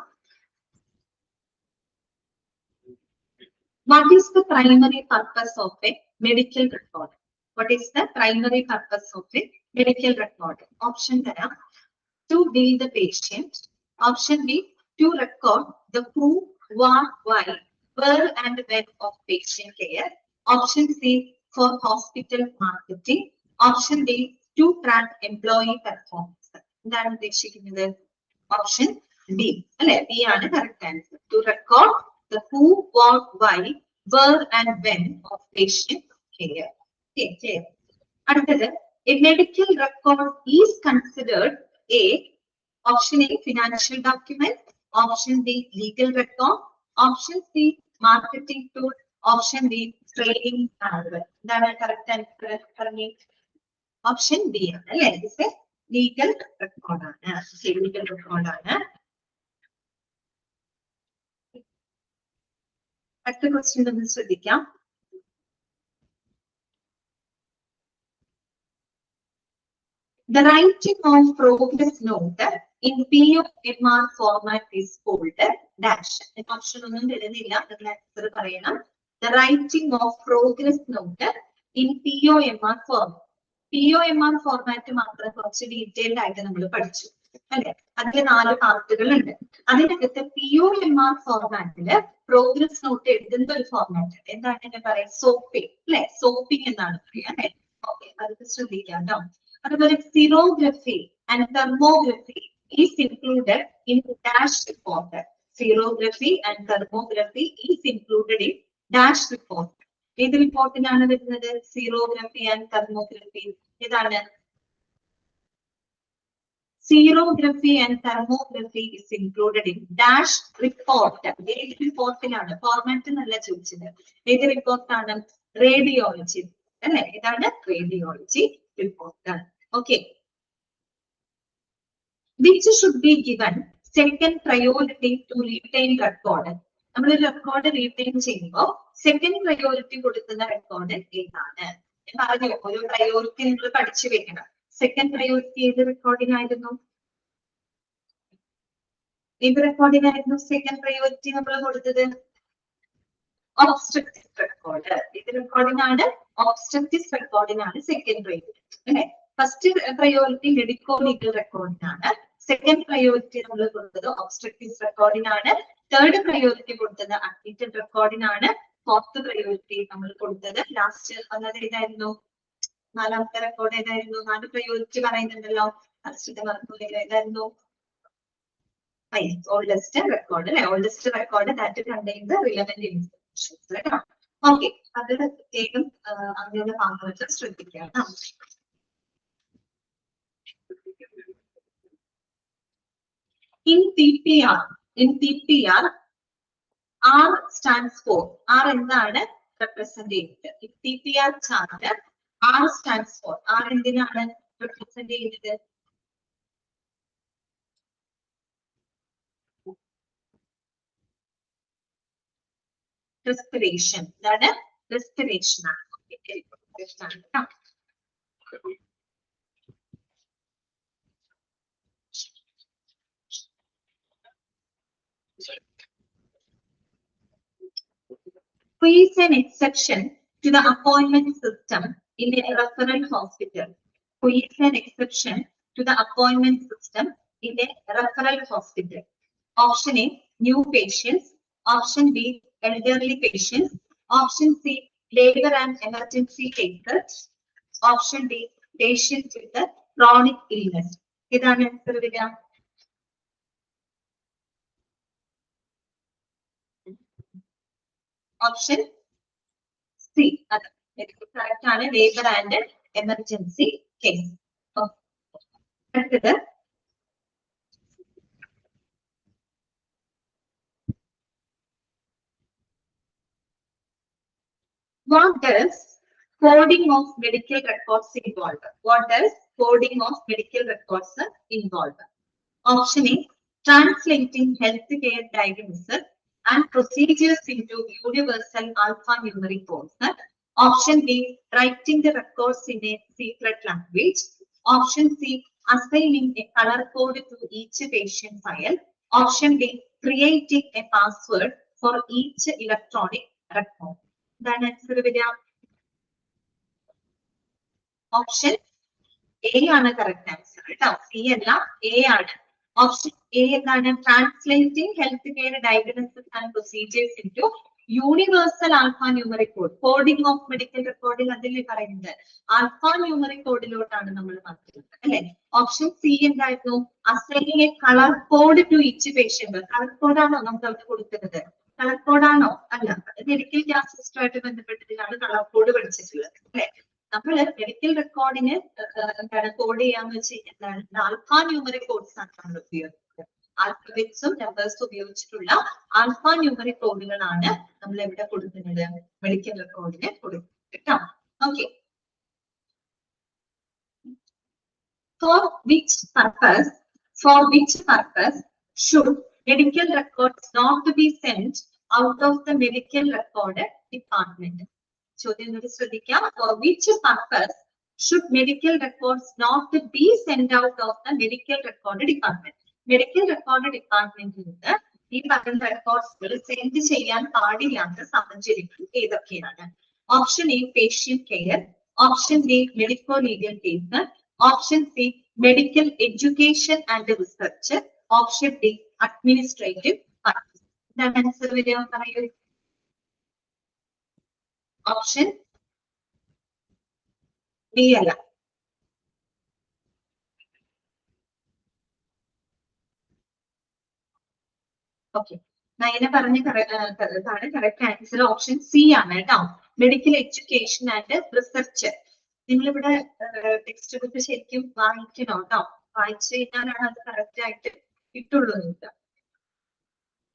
What is the primary purpose of a medical record? What is the primary purpose of a medical record? Option തരാം. To bill the patient. Option B, to record the who, what, why, where and when of patient care. Option C, for hospital marketing. Option D, to track employee performance. എന്താണ് ഉദ്ദേശിക്കുന്നത്? Option D. B ആണ് correct answer. To record the who, what, why, where and when of patient care. Okay. അടുത്തത് a medical record is considered a option A financial document, option B legal record, option C marketing tool, option D training manual. ഇതാണ് correct answer. Option B ആണ് അല്ലെ. ഇത് legal റെക്കോർഡാണ്. Legal റെക്കോർഡാണ്. അടുത്ത question ഒന്ന് ശ്രദ്ധിക്കാം. The writing of progress note in POMR format is called dash. Option ഒന്നും തരുന്നില്ല, ആൻസർ പറയണം. The writing of progress note in POMR format. POMR format മാത്രം കുറച്ച് ഡീറ്റെയിൽഡ് ആയിട്ട് നമ്മൾ പഠിച്ചു അല്ലെ. അതിൽ 4 പാർട്ടുകൾ ഉണ്ട്. അതിനകത്ത് POMR ഫോർമാറ്റില് പ്രോഗ്രസ് നോട്ട് എഴുതുന്ന ഒരു ഫോർമാറ്റ് ഉണ്ട്. എന്താണ് ഞാൻ പറയാം? സോപ്പിംഗ് അല്ലെ. സോപ്പിംഗ് എന്നാണ് പറയാ അല്ലെ. ഓക്കെ, അതൊക്കെ ശ്രദ്ധിക്കാം കേട്ടോ. അതുപോലെ xerography and thermography is included in dash report. Xerography and thermography is included in dash report. ഏത് റിപ്പോർട്ടിലാണ് വരുന്നത്? Xerography and thermography. ഏതാണ്? Xerography and thermography is included in dash report. ഏത് റിപ്പോർട്ടിലാണ്? ഫോർമാറ്റ് നല്ല ചോദിച്ചത്. ഏത് റിപ്പോർട്ടാണ്? റേഡിയോളജി അല്ലെ. ഇതാണ് radiology report. Okay. Which should be given second priority to retain record. നമ്മൾ റെക്കോർഡ് റീറ്റെയിൻ ചെയ്യുമ്പോൾ സെക്കൻഡ് പ്രയോറിറ്റി കൊടുക്കുന്ന റെക്കോർഡ് ഏതാണ്? ഞാൻ പറഞ്ഞു, ഒരു പ്രയോറിറ്റി നിങ്ങൾ പഠിച്ചു വെക്കണം. സെക്കൻഡ് പ്രയോറിറ്റി ഏത് റെക്കോർഡിനായിരുന്നു? ഏത് റെക്കോർഡിനായിരുന്നു സെക്കൻഡ് പ്രയോറിറ്റി നമ്മൾ കൊടുത്തത്? Obstructive record. ഏത് റെക്കോർഡിനാണ്? ഒബ്സ്ട്രക്റ്റീവ് റെക്കോർഡിനാണ് സെക്കൻഡ് പ്രയോറിറ്റി അല്ലെ. ഫസ്റ്റ് പ്രയോറിറ്റി മെഡിക്കോ ലീഗൽ റെക്കോർഡിനാണ്. സെക്കൻഡ് പ്രയോറിറ്റി നമ്മൾ കൊടുത്തത് ഒബ്സ്ട്രക്റ്റീവ് റെക്കോർഡിനാണ്. തേർഡ് പ്രയോറിറ്റി കൊടുത്തത് അഡ്മിറ്റഡ് റെക്കോർഡിനാണ്. ഫോർത്ത് പ്രയോറിറ്റി നമ്മൾ കൊടുത്തത് ലാസ്റ്റ് വന്നത് ഏതായിരുന്നു? 4ാമത്തെ റെക്കോർഡ് ഏതായിരുന്നു? 4 പ്രയോറിറ്റി പറയുന്നുണ്ടല്ലോ. ഏതായിരുന്നു? ഓൾഡസ്റ്റ് റെക്കോർഡ് അല്ലെ. Oldest record that contains the relevant informations കേട്ടോ. ഓക്കെ, അത് പ്രത്യേകം അങ്ങനെയുള്ള ഭാഗങ്ങൾ ശ്രദ്ധിക്കാം. In PPR, R stands for. R എന്താണ് represent ചെയ്യുന്നത്? In PPR chart, R stands for. R എന്തിനാണ് represent ചെയ്യുന്നത്? Respiration. ഇതാണ് respiration ആണ്. Who is an exception to the appointment system in a referral hospital? Who is an exception to the appointment system in a referral hospital? Option A, new patients. Option B, elderly patients. Option C, labor and emergency cases. Option D, patients with a chronic illness. ഇതാണ് answer വരിക. Option C. അത് correct ആണ്. Labour and emergency case. അടുത്തത് what does coding of medical records involve? What does coding of medical records involve? Option A, translating healthcare diagnosis and procedures into universal alphanumeric codes. Option B, writing the records in a secret language. Option C, assigning a color code to each patient file. Option D, creating a password for each electronic record. Then answer via option A ആണ് correct answer. C അല്ല, A ആണ്. Option A എന്താണ്? Translating healthcare diagnosis and procedures into universal alphanumeric code, coding of medical റെക്കോർഡിൽ അതിൽ പറയുന്നത് alphanumeric കോഡിലോട്ടാണ് നമ്മൾ മാറ്റുന്നത് അല്ലെ. ഓപ്ഷൻ സി എന്തായിരുന്നു? Assigning a colour code to each patient. Colour കോഡാണോ നമുക്ക് അവിടെ കൊടുക്കുന്നത്? കളർ കോഡാണോ? അല്ല, മെഡിക്കൽ ഗ്യാസ് സിസ്റ്റമായിട്ട് ബന്ധപ്പെട്ടിട്ടാണ് കളർ കോഡ് പഠിച്ചിട്ടുള്ളത് അല്ലെ. നമ്മള് മെഡിക്കൽ റെക്കോർഡിന് എന്താണ് കോഡ് ചെയ്യാന്ന് വെച്ച് കഴിഞ്ഞാൽ ആൽഫാന്യൂമറിക് കോഡ്സ് ആണ് നമ്മൾ ഉപയോഗിക്കുന്നത്. ആൽഫബറ്റ്സും നമ്പേഴ്സും ഉപയോഗിച്ചിട്ടുള്ള ആൽഫാന്യൂമറിക് കോഡുകളാണ് നമ്മൾ എവിടെ കൊടുക്കുന്നത്? മെഡിക്കൽ റെക്കോർഡിന് കൊടുക്കുന്നത് കേട്ടോ. Okay. For which purpose should medical records not be sent out of the medical record department? ചോദ്യം കൂടി ശ്രദ്ധിക്കാം. For which purpose should medical records not be sent out of the medical record department? Medical record ഡിപ്പാർട്ട്മെന്റിൽ നിന്ന് ഈ പറയുന്ന റെക്കോർഡ്സുകൾ send ചെയ്യാൻ പാടില്ലാത്ത സാഹചര്യങ്ങൾ ഏതൊക്കെയാണ്? Option A patient care, option B medico legal case, option C medical education and research, option D administrative purpose. എന്താണ് answer വരിക? പറയൂ. ഓപ്ഷൻ ബി അല്ല. ഓക്കെ, നയന പറഞ്ഞ കറക്റ്റ് ആൻസർ ഓപ്ഷൻ സി ആണ് കേട്ടോ. Medical education and research. നിങ്ങളിവിടെ text book ശരിക്കും വായിക്കണം കേട്ടോ. വായിച്ചു കഴിഞ്ഞാലാണ് അത് കറക്റ്റ് ആയിട്ട് കിട്ടുള്ളൂ നിങ്ങൾക്ക്.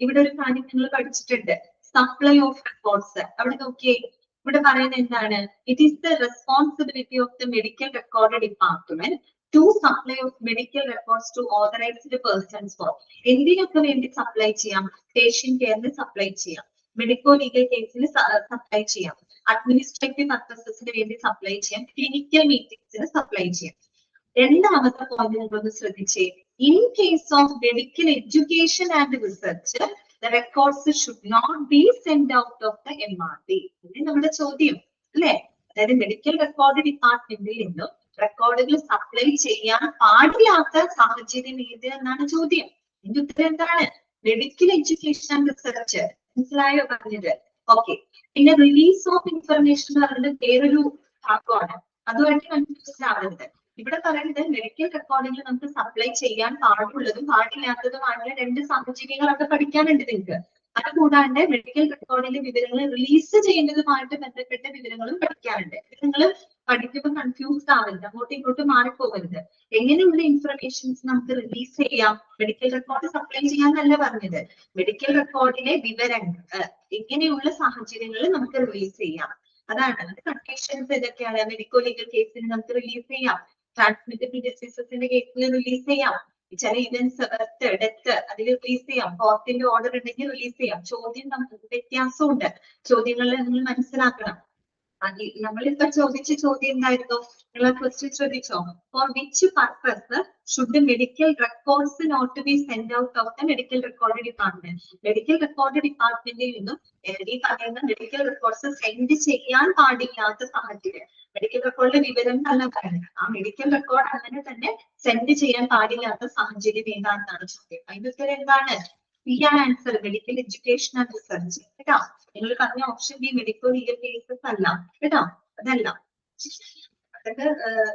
ഇവിടെ ഒരു കാര്യം നിങ്ങൾ പഠിച്ചിട്ടുണ്ട്, സപ്ലൈ ഓഫ് റെക്കോർഡ്സ്. അവിടെ നോക്കിയേ, ഇവിടെ പറയുന്നത് എന്താണ്? It is the responsibility of the medical record department to supply of medical records to authorised persons for. എന്തിനൊക്കെ വേണ്ടി സപ്ലൈ ചെയ്യാം? പേഷ്യന്റ് കെയറിന് സപ്ലൈ ചെയ്യാം, മെഡിക്കോ ലീഗൽ കേസിന് സപ്ലൈ ചെയ്യാം, അഡ്മിനിസ്ട്രേറ്റീവ് പർപ്പസസിന് വേണ്ടി സപ്ലൈ ചെയ്യാം, ക്ലിനിക്കൽ മീറ്റിംഗ്സിന് സപ്ലൈ ചെയ്യാം. രണ്ടാമത്തെ പോയിന്റ് നിങ്ങളൊന്ന് ശ്രദ്ധിച്ചേ. In case of medical education and research the records should not be sent out of the MRD. ഇത് നമ്മുടെ ചോദ്യം അല്ലെ. അതായത് മെഡിക്കൽ റെക്കോർഡ് ഡിപ്പാർട്ട്മെന്റിൽ നിന്നും റെക്കോർഡുകൾ സപ്ലൈ ചെയ്യാൻ പാടില്ലാത്ത സാഹചര്യം ഏത് എന്നാണ് ചോദ്യം. ഇതിന്റെ ഉത്തരം എന്താണ്? Medical education and research. മനസ്സിലായോ പറഞ്ഞത്? ഓക്കെ. പിന്നെ റിലീസ് ഓഫ് ഇൻഫർമേഷൻ എന്ന് പറയുന്നത് വേറൊരു ഭാഗമാണ്, അതുമായിട്ട് കൺഫ്യൂഷൻ ആവരുത്. ഇവിടെ പറയുന്നത് മെഡിക്കൽ റെക്കോർഡുകൾ നമുക്ക് സപ്ലൈ ചെയ്യാൻ പാടുള്ളതും പാടില്ലാത്തതുമായുള്ള രണ്ട് സാഹചര്യങ്ങളൊക്കെ പഠിക്കാനുണ്ട് നിങ്ങൾക്ക്. അതുകൂടാണ്ട് മെഡിക്കൽ റെക്കോർഡിലെ വിവരങ്ങൾ റിലീസ് ചെയ്യുന്നതുമായിട്ട് ബന്ധപ്പെട്ട വിവരങ്ങളും പഠിക്കാനുണ്ട്. നിങ്ങൾ പഠിക്കുമ്പോൾ കൺഫ്യൂസ്ഡ് ആവരുത്, അങ്ങോട്ടും ഇങ്ങോട്ടും മാറിപ്പോകരുത്. എങ്ങനെയുള്ള ഇൻഫർമേഷൻസ് നമുക്ക് റിലീസ് ചെയ്യാം? മെഡിക്കൽ റെക്കോർഡ് സപ്ലൈ ചെയ്യാന്നല്ല പറഞ്ഞത്, മെഡിക്കൽ റെക്കോർഡിലെ വിവരങ്ങൾ എങ്ങനെയുള്ള സാഹചര്യങ്ങളിൽ നമുക്ക് റിലീസ് ചെയ്യാം അതാണ്. കണ്ടീഷൻസ് ഇതൊക്കെയാണ്. മെഡിക്കോ ലീഗൽ കേസിന് നമുക്ക് റിലീസ് ചെയ്യാം, ട്രാൻസ്മിറ്റബിൾ ഡിസീസസിന്റെ കേസിൽ റിലീസ് ചെയ്യാം, ചില ഇവന്റ്സ് ബർത്ത് ഡെത്ത് അതിൽ റിലീസ് ചെയ്യാം, കോർട്ടിന്റെ ഓർഡർ ഉണ്ടെങ്കിൽ റിലീസ് ചെയ്യാം. ചോദ്യം നമുക്ക് വ്യത്യാസമുണ്ട്, ചോദ്യങ്ങളിൽ നിങ്ങൾ മനസ്സിലാക്കണം. നമ്മളിപ്പോ ചോദിച്ച ചോദ്യം എന്തായിരുന്നു? നിങ്ങൾ ക്വസ്റ്റ്യൻ ശ്രദ്ധിച്ചോ? For which purpose should medical records not be send out of the medical record department? Medical record ഡിപ്പാർട്ട്മെന്റിൽ നിന്നും ഈ പറയുന്ന മെഡിക്കൽ റെക്കോർഡ്സ് സെൻഡ് ചെയ്യാൻ പാടില്ലാത്ത സാഹചര്യം, മെഡിക്കൽ റെക്കോർഡിലെ വിവരം തന്നെ പറയുന്നത്, ആ മെഡിക്കൽ റെക്കോർഡ് അങ്ങനെ തന്നെ സെൻഡ് ചെയ്യാൻ പാടില്ലാത്ത സാഹചര്യം ഏതാണെന്നാണ് ചോദ്യം. അതിന്റെ ഉത്തരം എന്താണ്? സി ആണ് answer, medical education and research കേട്ടോ. നിങ്ങൾ പറഞ്ഞ option B medico legal cases അല്ല കേട്ടോ, അതല്ല. അതൊക്കെ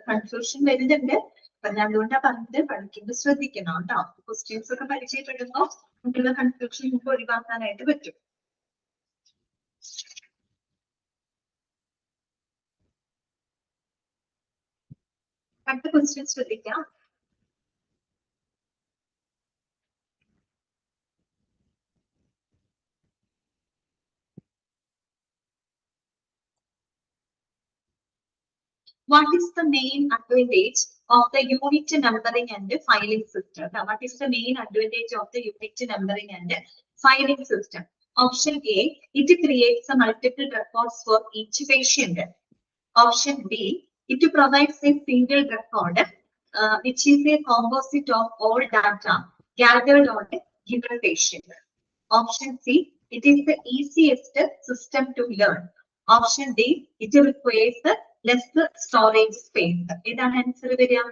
കൺഫ്യൂഷൻ വരുന്നുണ്ട്. അപ്പൊ ഞാൻ അതുകൊണ്ടാണ് പറഞ്ഞത് പഠിക്കുമ്പോൾ ശ്രദ്ധിക്കണം കേട്ടോ. ക്വസ്റ്റ്യൻസ് ഒക്കെ പരിചയപ്പെടുമ്പോൾ കുട്ടികളുടെ കൺഫ്യൂഷൻ നമുക്ക് ഒഴിവാക്കാനായിട്ട് പറ്റും. അടുത്ത ക്വസ്റ്റ്യൻ ശ്രദ്ധിക്കാം. What is the main advantage of the unit numbering and filing system? What is the main advantage of the unit numbering and filing system? Option A, it creates a multiple records for each patient. Option B, it provides a single record which is a composite of all data gathered on a given patient. Option C, it is the easiest system to learn. Option D, it requires less storage space. ഏതാണ് answer വരിക?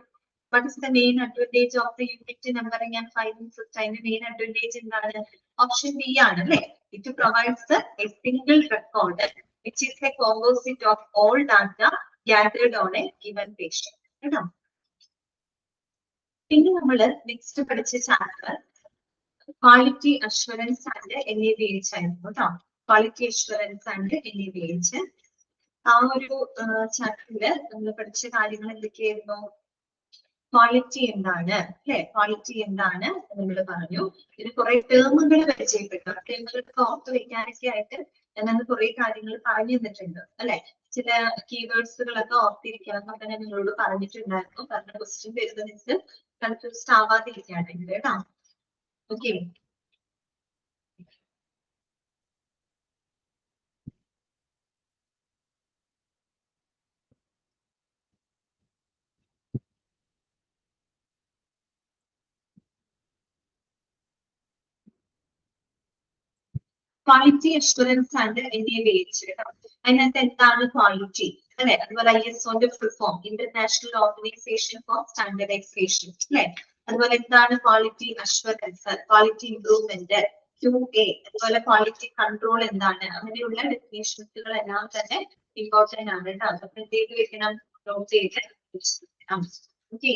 What is the main advantage of the unit numbering and filing system? The main advantage in option B ആണ്. It provides a single record which is a composite of all data gathered on a given patient. പിന്നെ നമ്മള് next പഠിച്ച chapter quality assurance and NABH ആയിരുന്നു കേട്ടോ. Quality assurance and NABH. ആ ഒരു ചാപ്റ്ററില് നമ്മൾ പഠിച്ച കാര്യങ്ങൾ എന്തൊക്കെയായിരുന്നു? ക്വാളിറ്റി എന്താണ്, അല്ലെ? ക്വാളിറ്റി എന്താണ് നമ്മൾ പറഞ്ഞു. ഇതിന് കുറെ ടേമുകൾ പരിചയപ്പെട്ടു. ടേമുകൾക്ക് ഓർത്ത് വയ്ക്കാനൊക്കെ ആയിട്ട് ഞാനന്ന് കുറെ കാര്യങ്ങൾ പറഞ്ഞു തന്നിട്ടുണ്ട്, അല്ലെ? ചില കീവേഡ്സുകളൊക്കെ ഓർത്തിരിക്കണം എന്നൊക്കെ ഞാൻ നിങ്ങളോട് പറഞ്ഞിട്ടുണ്ടായിരുന്നു. പറഞ്ഞ ക്വസ്റ്റ്യൻ വരുന്നത് നിങ്ങൾക്ക് കൺഫ്യൂസ്ഡ് ആവാതിരിക്കാണെങ്കിൽ കേട്ടോ. Okay, quality assurance and NABH. അതിനകത്ത് എന്താണ് ക്വാളിറ്റി, അല്ലെ? അതുപോലെ ISOന്റെ full form, international organisation for standardisation, അല്ലെ? അതുപോലെ എന്താണ് quality assurance, quality improvement, QA, അതുപോലെ ക്വാളിറ്റി കൺട്രോൾ എന്താണ്, അങ്ങനെയുള്ള ഡെഫിനേഷൻസുകളെല്ലാം തന്നെ ഇമ്പോർട്ടന്റ് ആണ് കേട്ടോ. അതൊക്കെ എന്ത് ചെയ്ത് വെക്കണം? നോട്ട് ചെയ്ത് വെക്കണം. ഓക്കെ,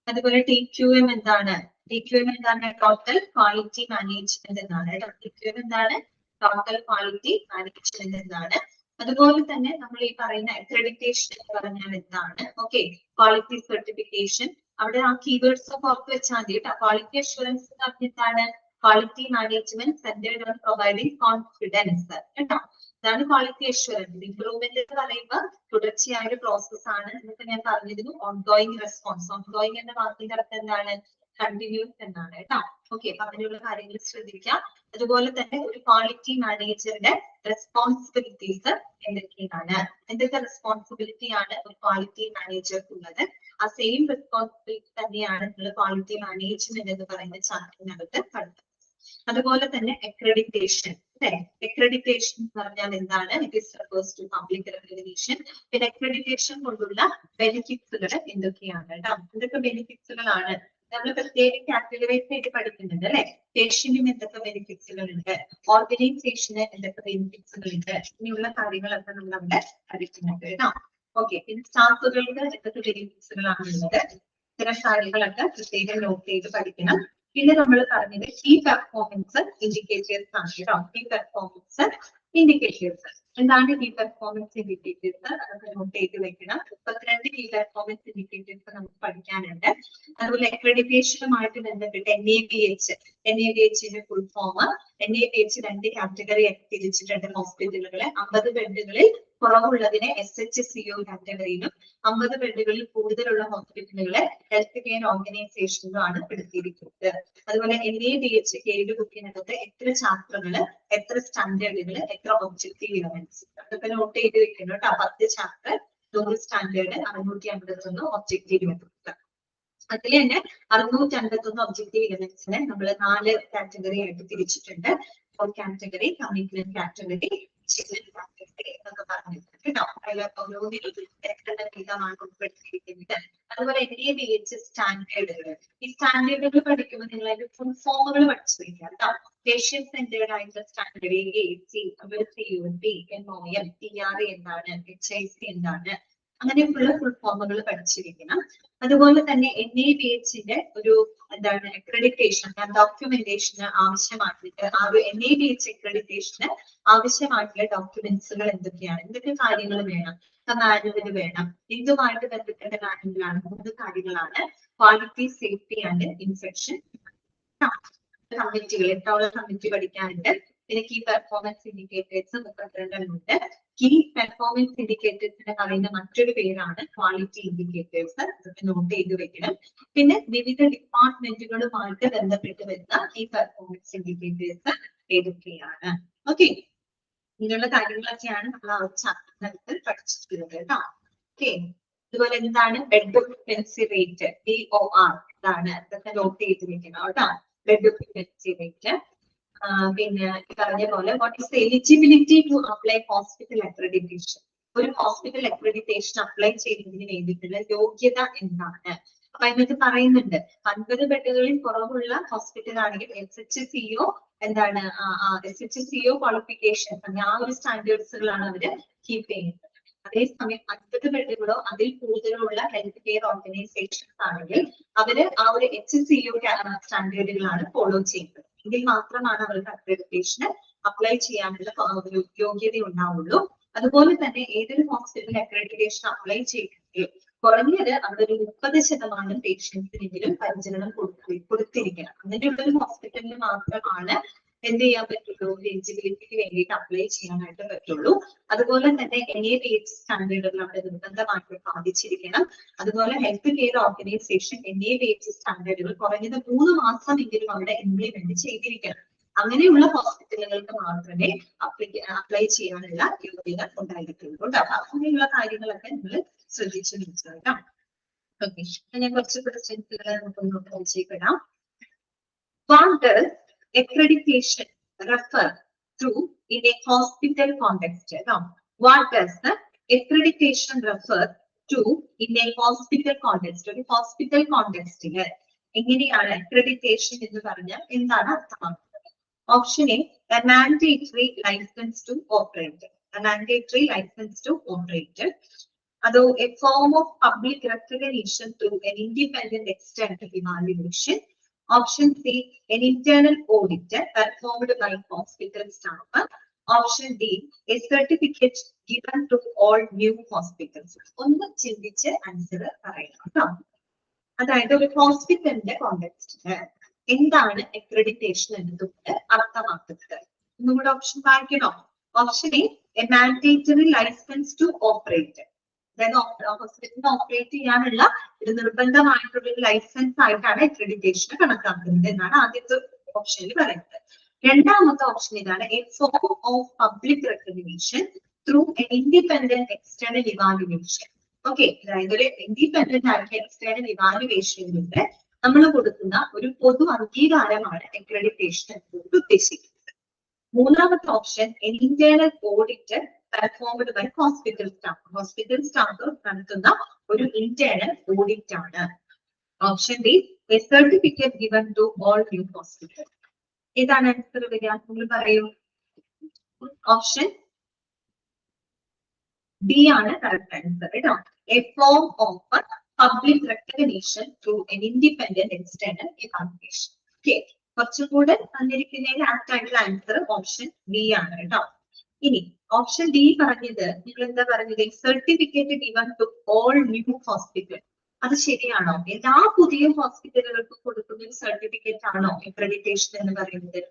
അതുപോലെ TQM എന്താണ്? TQM എന്താണ്? ടോട്ടൽ ക്വാളിറ്റി മാനേജ്മെന്റ് എന്നാണ്. TQM എന്താണ്? ടോട്ടൽ ക്വാളിറ്റി മാനേജ്മെന്റ് എന്നാണ്. അതുപോലെ തന്നെ നമ്മൾ ഈ പറയുന്ന അക്രഡിറ്റേഷൻ എന്ന് പറഞ്ഞാൽ എന്താണ്? Okay, quality certification. അവിടെ ആ കീവേഡ്സ് ഒക്കെ ഓർത്ത് വെച്ചാൽ മതി കേട്ടോ. ക്വാളിറ്റി അഷ്വറൻസ് എന്ന് പറഞ്ഞാൽ എന്താണ്? Quality management centred on providing confidence കേട്ടോ. ഇതാണ് ക്വാളിറ്റി അഷ്വറൻസ്. ഇംപ്രൂവ്മെന്റ് എന്ന് പറയുമ്പോൾ തുടർച്ചയായ ഒരു പ്രോസസ് ആണ് എന്നൊക്കെ ഞാൻ പറഞ്ഞിരുന്നു. Ongoing response. ഓൺഗോയിങ് എന്ന വാക്കിന്റെ അർത്ഥം എന്താണ്? കണ്ടിന്യൂസ് എന്നാണ് കേട്ടോ. ഓക്കെ, അപ്പൊ അങ്ങനെയുള്ള കാര്യങ്ങൾ ശ്രദ്ധിക്കാം. അതുപോലെ തന്നെ ഒരു ക്വാളിറ്റി മാനേജറുടെ റെസ്പോൺസിബിലിറ്റീസ് എന്തൊക്കെയാണ്? എന്തൊക്കെ റെസ്പോൺസിബിലിറ്റി ആണ് ഒരു ക്വാളിറ്റി മാനേജർക്ക് ഉള്ളത്? ആ സെയിം റെസ്പോൺസിബിലിറ്റി തന്നെയാണ് നിങ്ങൾ ക്വാളിറ്റി മാനേജ്മെന്റ് എന്ന് പറയുന്ന ചാപ്റ്ററിനകത്ത് പഠിക്കുന്നത്. അതുപോലെ തന്നെ അക്രഡിറ്റേഷൻ, അല്ലെ? അക്രഡിറ്റേഷൻ എന്ന് പറഞ്ഞാൽ എന്താണ്? It is refers to public recognition. പിന്നെ അക്രഡിറ്റേഷൻ കൊണ്ടുള്ള ബെനിഫിറ്റ്സുകൾ എന്തൊക്കെയാണ് കേട്ടോ? എന്തൊക്കെ ബെനിഫിറ്റ്സുകളാണ് നമ്മൾ പ്രത്യേകം കാറ്റഗറൈസ് ചെയ്ത് പഠിക്കുന്നുണ്ട്, അല്ലെ? പേഷ്യന്റിന് എന്തൊക്കെ ബെനിഫിറ്റ്സുകൾ ഉണ്ട്, ഓർഗനൈസേഷന് എന്തൊക്കെ ബെനിഫിറ്റ്സുകൾ ഉണ്ട്, ഇങ്ങനെയുള്ള കാര്യങ്ങളൊക്കെ നമ്മൾ അവിടെ പഠിക്കുന്നുണ്ട് കേട്ടോ. ഓക്കെ, പിന്നെ സ്റ്റാഫുകൾക്ക് എന്തൊക്കെ ബെനിഫിറ്റ്സുകളാണ് ഉള്ളത്, ഇത്തരം കാര്യങ്ങളൊക്കെ പ്രത്യേകം നോട്ട് ചെയ്ത് പഠിക്കണം. പിന്നെ നമ്മൾ പറഞ്ഞത് കീ പെർഫോമൻസ് ഇൻഡിക്കേറ്റേഴ്സ് ആണ് കേട്ടോ. കീ പെർഫോമൻസ് ഇൻഡിക്കേറ്റേഴ്സ് എന്താണ്? കീ പെർഫോമൻസ് ഇൻഡിക്കേറ്റേഴ്സ് അതൊക്കെ നോട്ട് ചെയ്ത് വെക്കണം. 32 കീ പെർഫോമൻസ് ഇൻഡിക്കേറ്റേഴ്സ് നമുക്ക് പഠിക്കാനുണ്ട്. അതുപോലെ അക്രഡിറ്റേഷനുമായിട്ട് ബന്ധപ്പെട്ട് NABH full form. NABH 2 category ആയിട്ട് തിരിച്ചിട്ടുണ്ട്. ഹോസ്പിറ്റലുകളെ 50 ബെഡുകളിൽ കുറവുള്ളതിനെ SHCO കാറ്റഗറിയിലും 50 ബെഡുകളിൽ കൂടുതലുള്ള ഹോസ്പിറ്റലുകളെ ഹെൽത്ത് കെയർ ഓർഗനൈസേഷനിലും ആണ് പെടുത്തിയിരിക്കുന്നത്. അതുപോലെ NABH ഗൈഡ് ബുക്കിനകത്ത് എത്ര ചാപ്റ്ററുകള്, എത്ര സ്റ്റാൻഡേർഡുകള്, എത്ര ഒബ്ജക്റ്റീവ് ഇലമെന്റ്സ് അതൊക്കെ നോട്ട് ചെയ്ത് വെക്കുന്നു കേട്ടോ. 10 ചാപ്റ്റർ, 100 സ്റ്റാൻഡേർഡ്, 651 ഒബ്ജക്റ്റീവ് ഇലമെന്റ്സ്. അതിൽ തന്നെ 651 ഒബ്ജക്റ്റീവ് ഇലമെന്റ്സിനെ നമ്മൾ 4 കാറ്റഗറി ആയിട്ട് തിരിച്ചിട്ടുണ്ട്. കാറ്റഗറി, കമ്മിറ്റ്മെന്റ് കാറ്റഗറി, കാറ്റഗറി എന്നൊക്കെ പറഞ്ഞിട്ടുണ്ട് കേട്ടോ. അതിൽ ഓരോന്നിനും ഉൾപ്പെടുത്തിയിരിക്കുന്നത്. അതുപോലെ NABH സ്റ്റാൻഡേർഡുകൾ. ഈ സ്റ്റാൻഡേർഡുകൾ പഠിക്കുമ്പോൾ നിങ്ങൾ അതിന്റെ ഫുൾ ഫോമുകൾ പഠിച്ചു വയ്ക്കുക കേട്ടോ. പേഷ്യന്റ് സെന്റേർഡ് ആയിട്ടുള്ള standard AC, CUP, MOM, TRA എന്താണ്, HIC എന്താണ്, അങ്ങനെയൊക്കെയുള്ള ഫുൾ ഫോമുകൾ പഠിച്ചിരിക്കണം. അതുപോലെ തന്നെ NABHന്റെ ഒരു എന്താണ് അക്രഡിറ്റേഷൻ, ഡോക്യുമെന്റേഷന് ആവശ്യമായിട്ട് ആ ഒരു NABH അക്രഡിറ്റേഷന് ആവശ്യമായിട്ടുള്ള ഡോക്യുമെന്റ്സുകൾ എന്തൊക്കെയാണ്, എന്തൊക്കെ കാര്യങ്ങൾ വേണം? മാനുവൽ വേണം. ഇതുമായിട്ട് ബന്ധപ്പെട്ട കാര്യങ്ങളാണ് 3 കാര്യങ്ങളാണ്. Quality, safety and infection. കമ്മിറ്റികൾ, എത്രയോളം കമ്മിറ്റി പഠിക്കാനുണ്ട്. പിന്നെ കീ പെർഫോമൻസ് ഇൻഡിക്കേറ്റേഴ്സ് 32 ഉണ്ട്. കീ പെർഫോമൻസ് ഇൻഡിക്കേറ്റേഴ്സിന് പറയുന്ന മറ്റൊരു പേരാണ് ക്വാളിറ്റി ഇൻഡിക്കേറ്റേഴ്സ്. ഇതൊക്കെ നോട്ട് ചെയ്ത് വെക്കണം. പിന്നെ വിവിധ ഡിപ്പാർട്ട്മെന്റുകളുമായിട്ട് ബന്ധപ്പെട്ട് വരുന്ന ഈ പെർഫോമൻസ് ഇൻഡിക്കേറ്റേഴ്സ് ഏതൊക്കെയാണ്? ഓക്കെ, ഇങ്ങനെയുള്ള കാര്യങ്ങളൊക്കെയാണ് നമ്മൾ ആ ചാപ്റ്ററിനകത്ത് പഠിച്ചിട്ടുള്ളത് കേട്ടോ. ഓക്കെ, അതുപോലെ എന്താണ് ബെഡ് ഒക്യുപ്പൻസി റേറ്റ്, BOR ഇതാണ്. ഇതൊക്കെ നോട്ട് ചെയ്ത് വെക്കണം കേട്ടോ. Bed occupancy rate. പിന്നെ പറഞ്ഞ പോലെ what is the eligibility to apply hospital accreditation. ഒരു ഹോസ്പിറ്റൽ അക്രഡിറ്റേഷൻ അപ്ലൈ ചെയ്യുന്നതിന് വേണ്ടിയിട്ടുള്ള യോഗ്യത എന്താണ്? അപ്പൊ അതിനകത്ത് പറയുന്നുണ്ട് 50 ബെഡുകളിൽ കുറവുള്ള ഹോസ്പിറ്റൽ ആണെങ്കിൽ SHCO എന്താണ് SHCO ക്വാളിഫിക്കേഷൻ ആ ഒരു സ്റ്റാൻഡേർഡ്സുകളാണ് അവര് കീപ്പ് ചെയ്യുന്നത്. അതേസമയം 50 ബെഡുകളോ അതിൽ കൂടുതലുള്ള ഹെൽത്ത് കെയർ ഓർഗനൈസേഷൻസ് ആണെങ്കിൽ അവര് ആ ഒരു HCO സ്റ്റാൻഡേർഡുകളാണ് ഫോളോ ചെയ്യുന്നത്. എങ്കിൽ മാത്രമാണ് അവർക്ക് അക്രഡിറ്റേഷന് അപ്ലൈ ചെയ്യാനുള്ള ഒരു യോഗ്യത ഉണ്ടാവുള്ളൂ. അതുപോലെ തന്നെ ഏതൊരു ഹോസ്പിറ്റൽ അക്രഡിറ്റേഷൻ അപ്ലൈ ചെയ്തെങ്കിൽ കുറഞ്ഞത് അവിടെ ഒരു 30% പേഷ്യൻസിനെങ്കിലും പരിചരണം കൊടുത്തിരിക്കണം. അങ്ങനെയുള്ള ഒരു ഹോസ്പിറ്റലിന് മാത്രമാണ് എന്ത് ചെയ്യാൻ പറ്റുള്ളൂ, എലിജിബിലിറ്റിക്ക് വേണ്ടിയിട്ട് അപ്ലൈ ചെയ്യാനായിട്ട് പറ്റുള്ളൂ. അതുപോലെ തന്നെ NABH സ്റ്റാൻഡേർഡുകൾ അവിടെ നിർബന്ധമായിട്ട് പാലിച്ചിരിക്കണം. അതുപോലെ ഹെൽത്ത് കെയർ ഓർഗനൈസേഷൻ NABH സ്റ്റാൻഡേർഡുകൾ കുറഞ്ഞത് 3 മാസമെങ്കിലും അവിടെ ഇംപ്ലിമെന്റ് ചെയ്തിരിക്കണം. അങ്ങനെയുള്ള ഹോസ്പിറ്റലുകൾക്ക് മാത്രമേ അപ്ലൈ ചെയ്യാനുള്ള യോഗ്യത ഉണ്ടായിരിക്കുള്ളൂ കേട്ടോ. അങ്ങനെയുള്ള കാര്യങ്ങളൊക്കെ നിങ്ങൾ ശ്രദ്ധിച്ചു മനസ്സിലാക്കാം. ഓക്കെ, ഞാൻ കുറച്ച് ക്വസ്റ്റ്യൻസുകൾ നമുക്കൊന്ന് പരിചയപ്പെടാം. What does accreditation refer to in a hospital context? What does the accreditation refer to in a hospital context? ഒരു ഹോസ്പിറ്റൽ കോണ്ടെക്സ്റ്റില് എങ്ങനെയാണ് അക്രഡിറ്റേഷൻ എന്ന് പറഞ്ഞാൽ എന്താണ് അർത്ഥമാക്കുന്നത്? Option A, a mandatory license to operate. A mandatory license to operate. Although a form of public recognition through an independent external evaluation. Option C, an internal audit performed by hospital staff. Option D, a certificate given to all new hospitals. ഒന്ന് ചിന്തിച്ച് answer പറയാം. അതായത് ഒരു ഹോസ്പിറ്റലിന്റെ context എന്താണ് accreditation എന്നതുകൊണ്ട് അർത്ഥമാക്കുന്നത്? ഒന്നുകൂടെ ഓപ്ഷൻ വായിക്കണോ? Option A mandatory licence to operate. അതായത് ഹോസ്പിറ്റലിന് ഓപ്പറേറ്റ് ചെയ്യാനുള്ള ഒരു നിർബന്ധമായിട്ടുള്ള ഒരു ലൈസൻസ് ആയിട്ടാണ് അക്രഡിറ്റേഷൻ കണക്കാക്കുന്നത് എന്നാണ് ആദ്യത്തെ ഓപ്ഷനിൽ പറയുന്നത്. രണ്ടാമത്തെ ഓപ്ഷൻ ഇതാണ്, A form of public recognition through N independent external evaluation. Okay, അതായത് ഒരു ഇൻഡിപെൻഡന്റ് ആയിട്ടുള്ള എക്സ്റ്റേണൽ ഇവാലുവേഷനിലൂടെ നമ്മൾ കൊടുക്കുന്ന ഒരു പൊതു അംഗീകാരമാണ് അക്രഡിറ്റേഷൻ എന്നുകൊണ്ട് ഉദ്ദേശിക്കുന്നത്. മൂന്നാമത്തെ option internal audit performed by hospital staff. Hospital staff നടത്തുന്ന ഒരു ഇന്റേണൽ ഓഡിറ്റ് ആണ്. Option D, a certificate given to all new hospital. ഏതാണ് ആൻസർ വരിക? നിങ്ങൾ പറയൂ. ഓപ്ഷൻ ഡി ആണ് കറക്റ്റ് ആൻസർ കേട്ടോ. A form of public recognition through an independent external evaluation. Okay, കുറച്ചും കൂടെ തന്നിരിക്കുന്നതിൽ ആപ്റ്റ് ആയിട്ടുള്ള ആൻസർ ഓപ്ഷൻ ഡി ആണ് കേട്ടോ. ഇനി ഓപ്ഷൻ ഡി പറഞ്ഞത് നിങ്ങൾ എന്താ പറഞ്ഞത്? Certificate given to all new hospital. അത് ശരിയാണോ? എല്ലാ പുതിയ ഹോസ്പിറ്റലുകൾക്കും കൊടുക്കുന്ന ഒരു സർട്ടിഫിക്കറ്റ് ആണോ അക്രഡിറ്റേഷൻ എന്ന് പറയുന്നത്?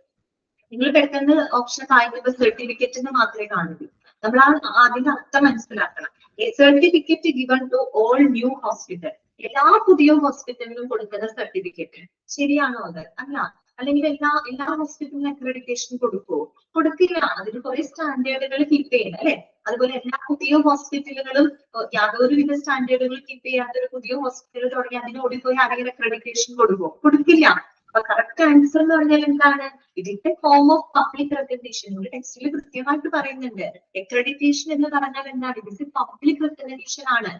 നിങ്ങൾ പെട്ടെന്ന് ഓപ്ഷൻ വായിക്കുമ്പോൾ സർട്ടിഫിക്കറ്റ് എന്ന് മാത്രമേ കാണുള്ളൂ. നമ്മൾ അതിന്റെ അർത്ഥം മനസ്സിലാക്കണം. Certificate given to all new hospital, എല്ലാ പുതിയ ഹോസ്പിറ്റലിനും കൊടുക്കുന്ന സർട്ടിഫിക്കറ്റ് ശരിയാണോ? അത് അല്ല. അല്ലെങ്കിൽ എല്ലാ ഹോസ്പിറ്റലിനും അക്രഡിറ്റേഷൻ കൊടുക്കുമോ? കൊടുക്കില്ല. അതിന് കുറെ സ്റ്റാൻഡേർഡുകൾ കീപ്പ് ചെയ്യണം അല്ലെ. അതുപോലെ എല്ലാ പുതിയ ഹോസ്പിറ്റലുകളും യാതൊരുവിധ സ്റ്റാൻഡേർഡുകൾ കീപ്പ് ചെയ്യാത്ത ഒരു പുതിയ ഹോസ്പിറ്റൽ തുടങ്ങി അതിന് ഓടിപ്പോയി ആരെങ്കിലും അക്രഡിറ്റേഷൻ കൊടുക്കുമോ? കൊടുക്കില്ല. അപ്പൊ കറക്റ്റ് ആൻസർ എന്ന് പറഞ്ഞാൽ എന്താണ്? ഇതിന്റെ ഫോം ഓഫ് പബ്ലിക് റെക്കഗ്നിഷൻ. ഒരു ടെക്സ്റ്റിൽ കൃത്യമായിട്ട് പറയുന്നുണ്ട് അക്രഡിറ്റേഷൻ എന്ന് പറഞ്ഞാൽ എന്താണ്? ഇത് പബ്ലിക് റെക്കഗ്നിഷൻ ആണ്.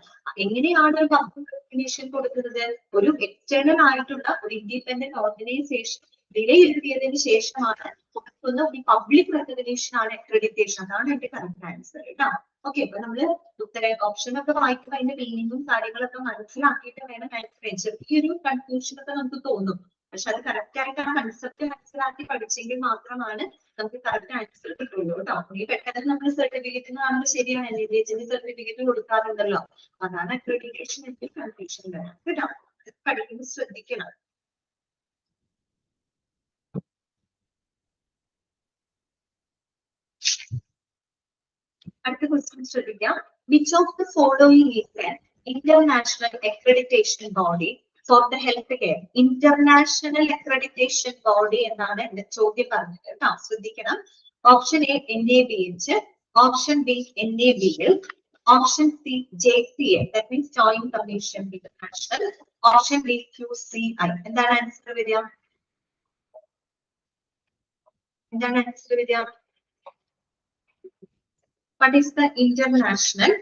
എങ്ങനെയാണ് ഒരു പബ്ലിക് റെക്കഗ്നിഷൻ കൊടുക്കുന്നത്? ഒരു എക്സ്റ്റേണൽ ആയിട്ടുള്ള ഒരു ഇൻഡിപെൻഡന്റ് ഓർഗനൈസേഷൻ വിലയിരുത്തിയതിന് ശേഷമാണ് കൊടുക്കുന്ന ഒരു പബ്ലിക് റെക്കഗ്നിഷൻ ആണ് അക്രഡിറ്റേഷൻ. അതാണ് എന്റെ കറക്റ്റ് ആൻസർ കേട്ടോ. ഓക്കെ, അപ്പൊ നമ്മള് ഓപ്ഷൻ ഒക്കെ വായിക്കുമ്പോൾ അതിന്റെ മീനിങ്ങും കാര്യങ്ങളൊക്കെ മനസ്സിലാക്കിയിട്ട് വേണം ആൻസർ. ചെറിയൊരു കൺഫ്യൂഷൻ ഒക്കെ നമുക്ക് തോന്നും. പക്ഷെ അത് കറക്റ്റ് ആയിട്ട് ആ കൺസെപ്റ്റ് മനസ്സിലാക്കി പഠിച്ചെങ്കിൽ മാത്രമാണ് നമുക്ക് കറക്റ്റ് ആൻസർ കിട്ടുള്ളൂ കേട്ടോ. ഈ പെട്ടെന്ന് നമ്മൾ സർട്ടിഫിക്കറ്റ് കാണുമ്പോൾ ശരിയാണ് NABH സർട്ടിഫിക്കറ്റ് കൊടുക്കാറുണ്ടല്ലോ. അതാണ് അക്രഡിറ്റേഷൻ എനിക്ക് കൺഫ്യൂഷൻ വരാം കേട്ടോ. പഠിക്കുമ്പോൾ ശ്രദ്ധിക്കണം. അടുത്ത ക്വസ്റ്റ്യൻ ശ്രദ്ധിക്കാം. Which of the following is an international accreditation body for the health care? International accreditation body എന്നാണ് എന്റെ ചോദ്യം പറഞ്ഞത് കേട്ടോ. ശ്രദ്ധിക്കണം. Option A NABH, option B NABL, option C JCA, that means joint commission international, option D QCI. എന്താണ് answer വരിക? എന്താണ് answer വരിക? What is the international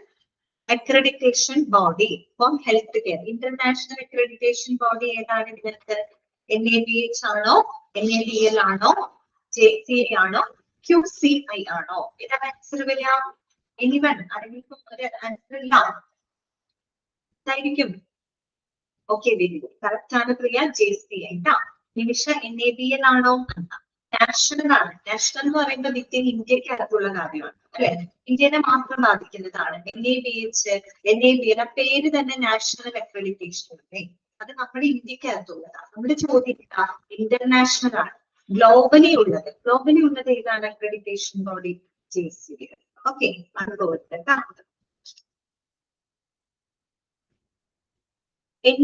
accreditation body for healthcare? International accreditation body ഏതാണ് ഇതിനകത്ത്? NABH ആണോ, NABL ആണോ, JCI ആണോ, QCI ആണോ? ഇതാണ് ആൻസർ വരിക. എനിവൺ ആരെങ്കിലും ഒരു ആൻസർ ഇല്ല? ഇതായിരിക്കും. Okay, very good. കറക്റ്റ് ആണ് പ്രിയ. JCI ട്ടാ. നിമിഷ NABL ആണോ? നാഷണൽ ആണ്. നാഷണൽ എന്ന് പറയുമ്പോൾ ഇന്ത്യക്ക് അകത്തുള്ള കാര്യമാണ് അല്ലെ, ഇന്ത്യനെ മാത്രം ബാധിക്കുന്നതാണ്. NABH, NABL പേര് തന്നെ നാഷണൽ അക്രഡിറ്റേഷൻ അല്ലേ, അത് നമ്മുടെ ഇന്ത്യക്ക് അകത്തുള്ളതാണ്. നമ്മുടെ ചോദ്യം ഇന്റർനാഷണൽ ആണ്, ഗ്ലോബലി ഉള്ളത്. ഗ്ലോബലി ഉള്ളത് ഏതാണ് accreditation body? JCI. Okay,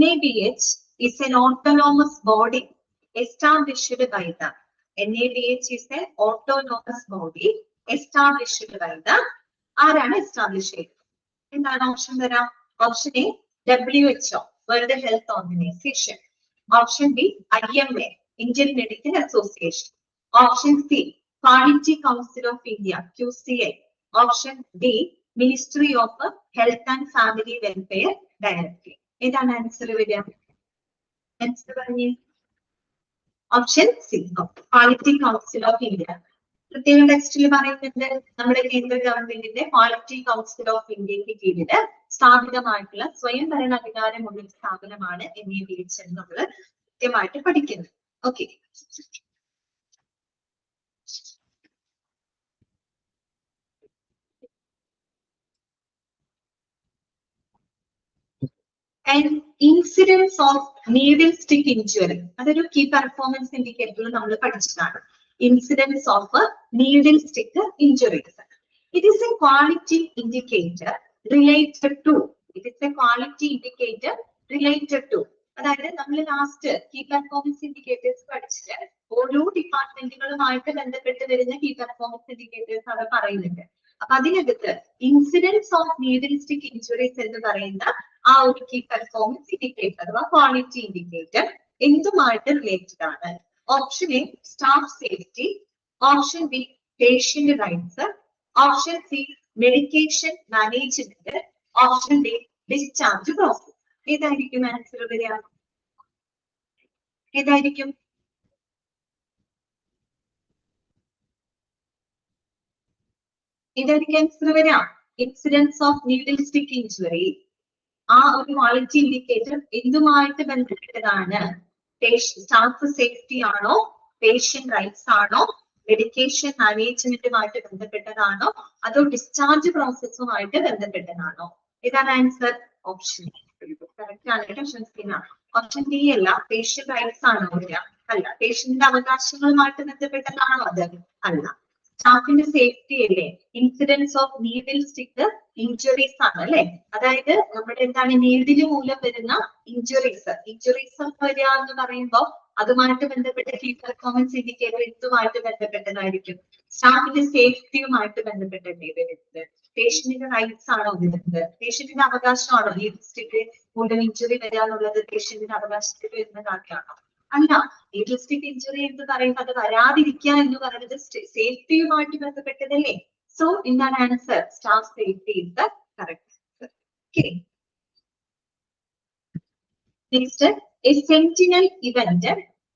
NABH is an autonomous body established by the NABH is an autonomous body established by the ആരാണ് എസ്റ്റാബ്ലിഷ് ചെയ്തത്? എന്താണ് ഓപ്ഷൻ തരാം? Option A WHO, world health organisation. Option B IMA, Indian medical association. Option C quality council of India, QCI. Option D ministry of health and family welfare directory. ഏതാണ് answer വരിക? Answer പറഞ്ഞേ. Option C, quality council of India. പ്രത്യേക ടെക്സ്റ്റിൽ പറയുന്നുണ്ട് നമ്മുടെ കേന്ദ്ര ഗവൺമെന്റിന്റെ quality council of ഇന്ത്യക്ക് കീഴില് സ്ഥാപിതമായിട്ടുള്ള സ്വയം ഭരണാധികാരമുള്ള സ്ഥാപനമാണ് NABH എന്ന് നമ്മൾ കൃത്യമായിട്ട് പഠിക്കുന്നത്. Okay, incidence of needle stick injury, അതൊരു കീ പെർഫോമൻസ് ഇൻഡിക്കേറ്റർ നമ്മൾ പഠിച്ചതാണ്. Incidence of needle stick injuries. It is a quality indicator related to, it is a quality indicator related to, അതായത് നമ്മൾ ലാസ്റ്റ് കീ പെർഫോമൻസ് ഇൻഡിക്കേറ്റേഴ്സ് പഠിച്ചിട്ട് ഓരോ ഡിപ്പാർട്ട്മെന്റുകളുമായിട്ട് ബന്ധപ്പെട്ട് വരുന്ന key performance indicators അവിടെ പറയുന്നുണ്ട്. അപ്പൊ അതിനകത്ത് incidents of needle stick injuries എന്ന് പറയുന്ന ആ ഒരു കീ പെർഫോമൻസ് ഇൻഡിക്കേറ്റർ അഥവാ ക്വാളിറ്റി ഇൻഡിക്കേറ്റർ എന്തുമായിട്ട് റിലേറ്റഡ് ആണ്? Option A staff safety, option B patient rights, option C medication management, option D discharge process. ഏതായിരിക്കും ആൻസർ വരിക? ഏതായിരിക്കും? ഏതായിരിക്കും ആൻസർ വരിക? Incidents of needle stick injury, ആ ഒരു ക്വാളിറ്റി ഇൻഡിക്കേറ്റർ എന്തുമായിട്ട് ബന്ധപ്പെട്ടതാണ്? സ്റ്റാഫ് സേഫ്റ്റി ആണോ, പേഷ്യന്റ് റൈറ്റ്സ് ആണോ, മെഡിക്കേഷൻ മാനേജ്മെന്റുമായിട്ട് ബന്ധപ്പെട്ടതാണോ, അതോ ഡിസ്ചാർജ് പ്രോസസ്സുമായിട്ട് ബന്ധപ്പെട്ടതാണോ? ഇതാണ് ആൻസർ. ഓപ്ഷൻ കറക്റ്റ് ആണ്. ഓപ്ഷൻ ഡി അല്ല, പേഷ്യന്റ് റൈറ്റ്സ് ആണോ വരിക? അല്ല. പേഷ്യന്റിന്റെ അവകാശങ്ങളുമായിട്ട് ബന്ധപ്പെട്ടതാണോ? അത് അല്ല. സ്റ്റാഫിന്റെ സേഫ്റ്റി അല്ലേ? Incidents of needle stick injuries ആണ് അല്ലെ, അതായത് നമ്മുടെ എന്താണ് നീഡില് മൂലം വരുന്ന ഇഞ്ചുറീസ് വരിക എന്ന് പറയുമ്പോൾ അതുമായിട്ട് ബന്ധപ്പെട്ട കീ പെർഫോമൻസ് ഇൻഡിക്കേറ്റർ എന്തുമായിട്ട് ബന്ധപ്പെട്ടതായിരിക്കും? സ്റ്റാഫിന്റെ സേഫ്റ്റിയുമായിട്ട് ബന്ധപ്പെട്ടല്ലേ വരുന്നത്? പേഷ്യന്റിന്റെ റൈറ്റ്സ് ആണോ വരുന്നത്? പേഷ്യന്റിന്റെ അവകാശമാണോ നീഡിൽ സ്റ്റിക്ക് മൂലം ഇഞ്ചുറി വരിക എന്നുള്ളത്? പേഷ്യന്റിന്റെ അവകാശത്തിൽ വരുന്ന കാര്യമാണോ? അല്ല. നീഡിൽ സ്റ്റിക്ക് ഇഞ്ചുറി എന്ന് പറയുമ്പോൾ അത് വരാതിരിക്കുക എന്ന് പറയുന്നത് സേഫ്റ്റിയുമായിട്ട് ബന്ധപ്പെട്ടതല്ലേ? സോ എന്താണ് answer? Staff safety is the correct answer. Okay. Next, a sentinel event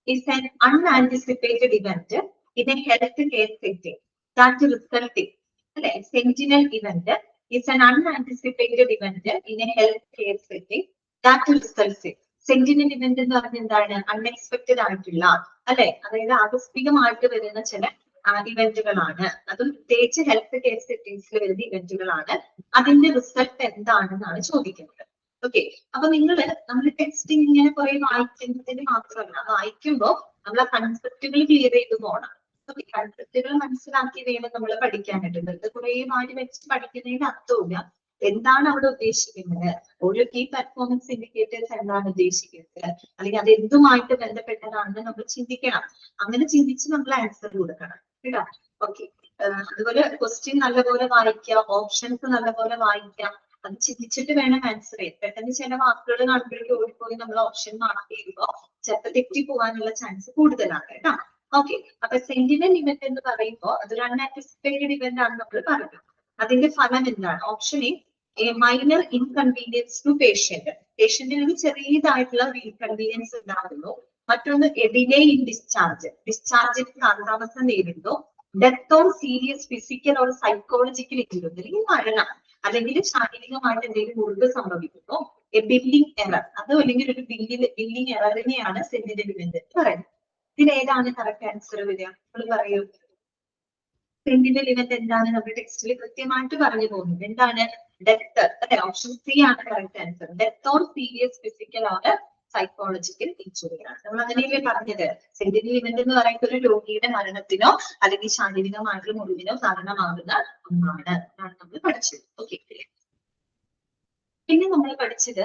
is an unanticipated event in a healthcare setting that resulting. അല്ലെ, sentinel event is an unanticipated event in a healthcare setting that results in. Sentinel event എന്ന് പറഞ്ഞാൽ എന്താണ്? Unexpected ആയിട്ടുള്ള അല്ലെ, അതായത് ആകസ്മികമായിട്ട് വരുന്ന ചില ഇവന്റുകളാണ്. അതും പ്രത്യേകിച്ച് ഹെൽത്ത് കെയർ സെറ്റിംഗ്സിൽ വരുന്ന ഇവന്റുകളാണ്. അതിന്റെ റിസൾട്ട് എന്താണെന്നാണ് ചോദിക്കുന്നത്. ഓക്കെ, അപ്പൊ നമ്മൾ ടെക്സ്റ്റ് ഇങ്ങനെ കുറെ വായിക്കുന്നതിന് മാത്രമല്ല, വായിക്കുമ്പോൾ നമ്മൾ ആ കൺസെപ്റ്റുകൾ ക്ലിയർ ചെയ്ത് പോകണം. ഓക്കെ, കൺസെപ്റ്റുകൾ മനസ്സിലാക്കി വേണം നമ്മൾ പഠിക്കാനായിട്ട്. വെറുതെ കുറെ വാരി വെച്ച് പഠിക്കുന്നതിന് അർത്ഥമില്ല. എന്താണ് അവിടെ ഉദ്ദേശിക്കുന്നത്? ഓരോ കീ പെർഫോമൻസ് ഇൻഡിക്കേറ്റേഴ്സ് എന്താണ് ഉദ്ദേശിക്കുന്നത്, അല്ലെങ്കിൽ അത് എന്തുമായിട്ട് ബന്ധപ്പെട്ടതാണെന്ന് നമ്മൾ ചിന്തിക്കണം. അങ്ങനെ ചിന്തിച്ച് നമ്മൾ ആൻസർ കൊടുക്കണം കേട്ടോ. ഓക്കെ, അതുപോലെ ക്വസ്റ്റ്യൻ നല്ലപോലെ വായിക്കുക, ഓപ്ഷൻസ് നല്ലപോലെ വായിക്കാം. അത് ചിന്തിച്ചിട്ട് വേണം ആൻസർ ചെയ്യാൻ. പെട്ടെന്ന് ചില വാക്കുകൾ കാണുമ്പോഴേക്കും ഓടിപ്പോയി നമ്മൾ ഓപ്ഷൻ മാർക്ക് ചെയ്യുമ്പോൾ ചിലപ്പോൾ തെറ്റി പോകാനുള്ള ചാൻസ് കൂടുതലാണ് കേട്ടോ. ഓക്കെ, അപ്പൊ സെന്റിനൽ ഇവന്റ് എന്ന് പറയുമ്പോൾ അതൊരു അൺആന്റിസിപ്പേറ്റഡ് ഇവന്റ് ആണ് നമ്മൾ പറയുന്നത്. അതിന്റെ ഫലം എന്താണ്? Option A minor inconvenience to patient. പേഷ്യന്റിന് ചെറിയതായിട്ടുള്ള ഒരു ഇൻകൺവീനിയൻസ് ഉണ്ടാകുന്നു. മറ്റൊന്ന് ഡിലേ ഇൻ ഡിസ്ചാർജ്, ഡിസ്ചാർജിന് കാലതാമസം നേരിടുന്നു. Death or serious physical or psychological injury, അല്ലെങ്കിൽ മരണം, അല്ലെങ്കിൽ ശാരീരികമായിട്ട് എന്തെങ്കിലും മുറിവ് സംഭവിക്കുന്നു. എ ബില്ലിംഗ് എറർ, അത് അല്ലെങ്കിൽ ഒരു ബില്ലിംഗ് എററിനെയാണ് സെന്റിനൽ ഇവന്റ് എന്ന് പറയുന്നത്. ഇതിലേതാണ് കറക്റ്റ് ആൻസർ വരിക? നിങ്ങൾ പറയൂ. സെന്റിനൽ ഇവന്റ് എന്താണ്? നമ്മുടെ ടെക്സ്റ്റിൽ കൃത്യമായിട്ട് പറഞ്ഞു പോകുന്നത് എന്താണ്? ഡെത്ത്. അല്ലെ, ഓപ്ഷൻ സി ആണ് correct answer. Death or serious physical or psychological ഇഞ്ചുറിയാണ്. നമ്മൾ അങ്ങനെയല്ലേ പറഞ്ഞത്? സെന്റിനൽ ഇവന്റ് എന്ന് പറയുന്നത് ഒരു രോഗിയുടെ മരണത്തിനോ അല്ലെങ്കിൽ ശാരീരികമായിട്ടുള്ള മുറിവിനോ കാരണമാകുന്ന ഒന്നാണ് എന്നാണ് നമ്മൾ പഠിച്ചത്. ഓക്കെ, പിന്നെ നമ്മൾ പഠിച്ചത്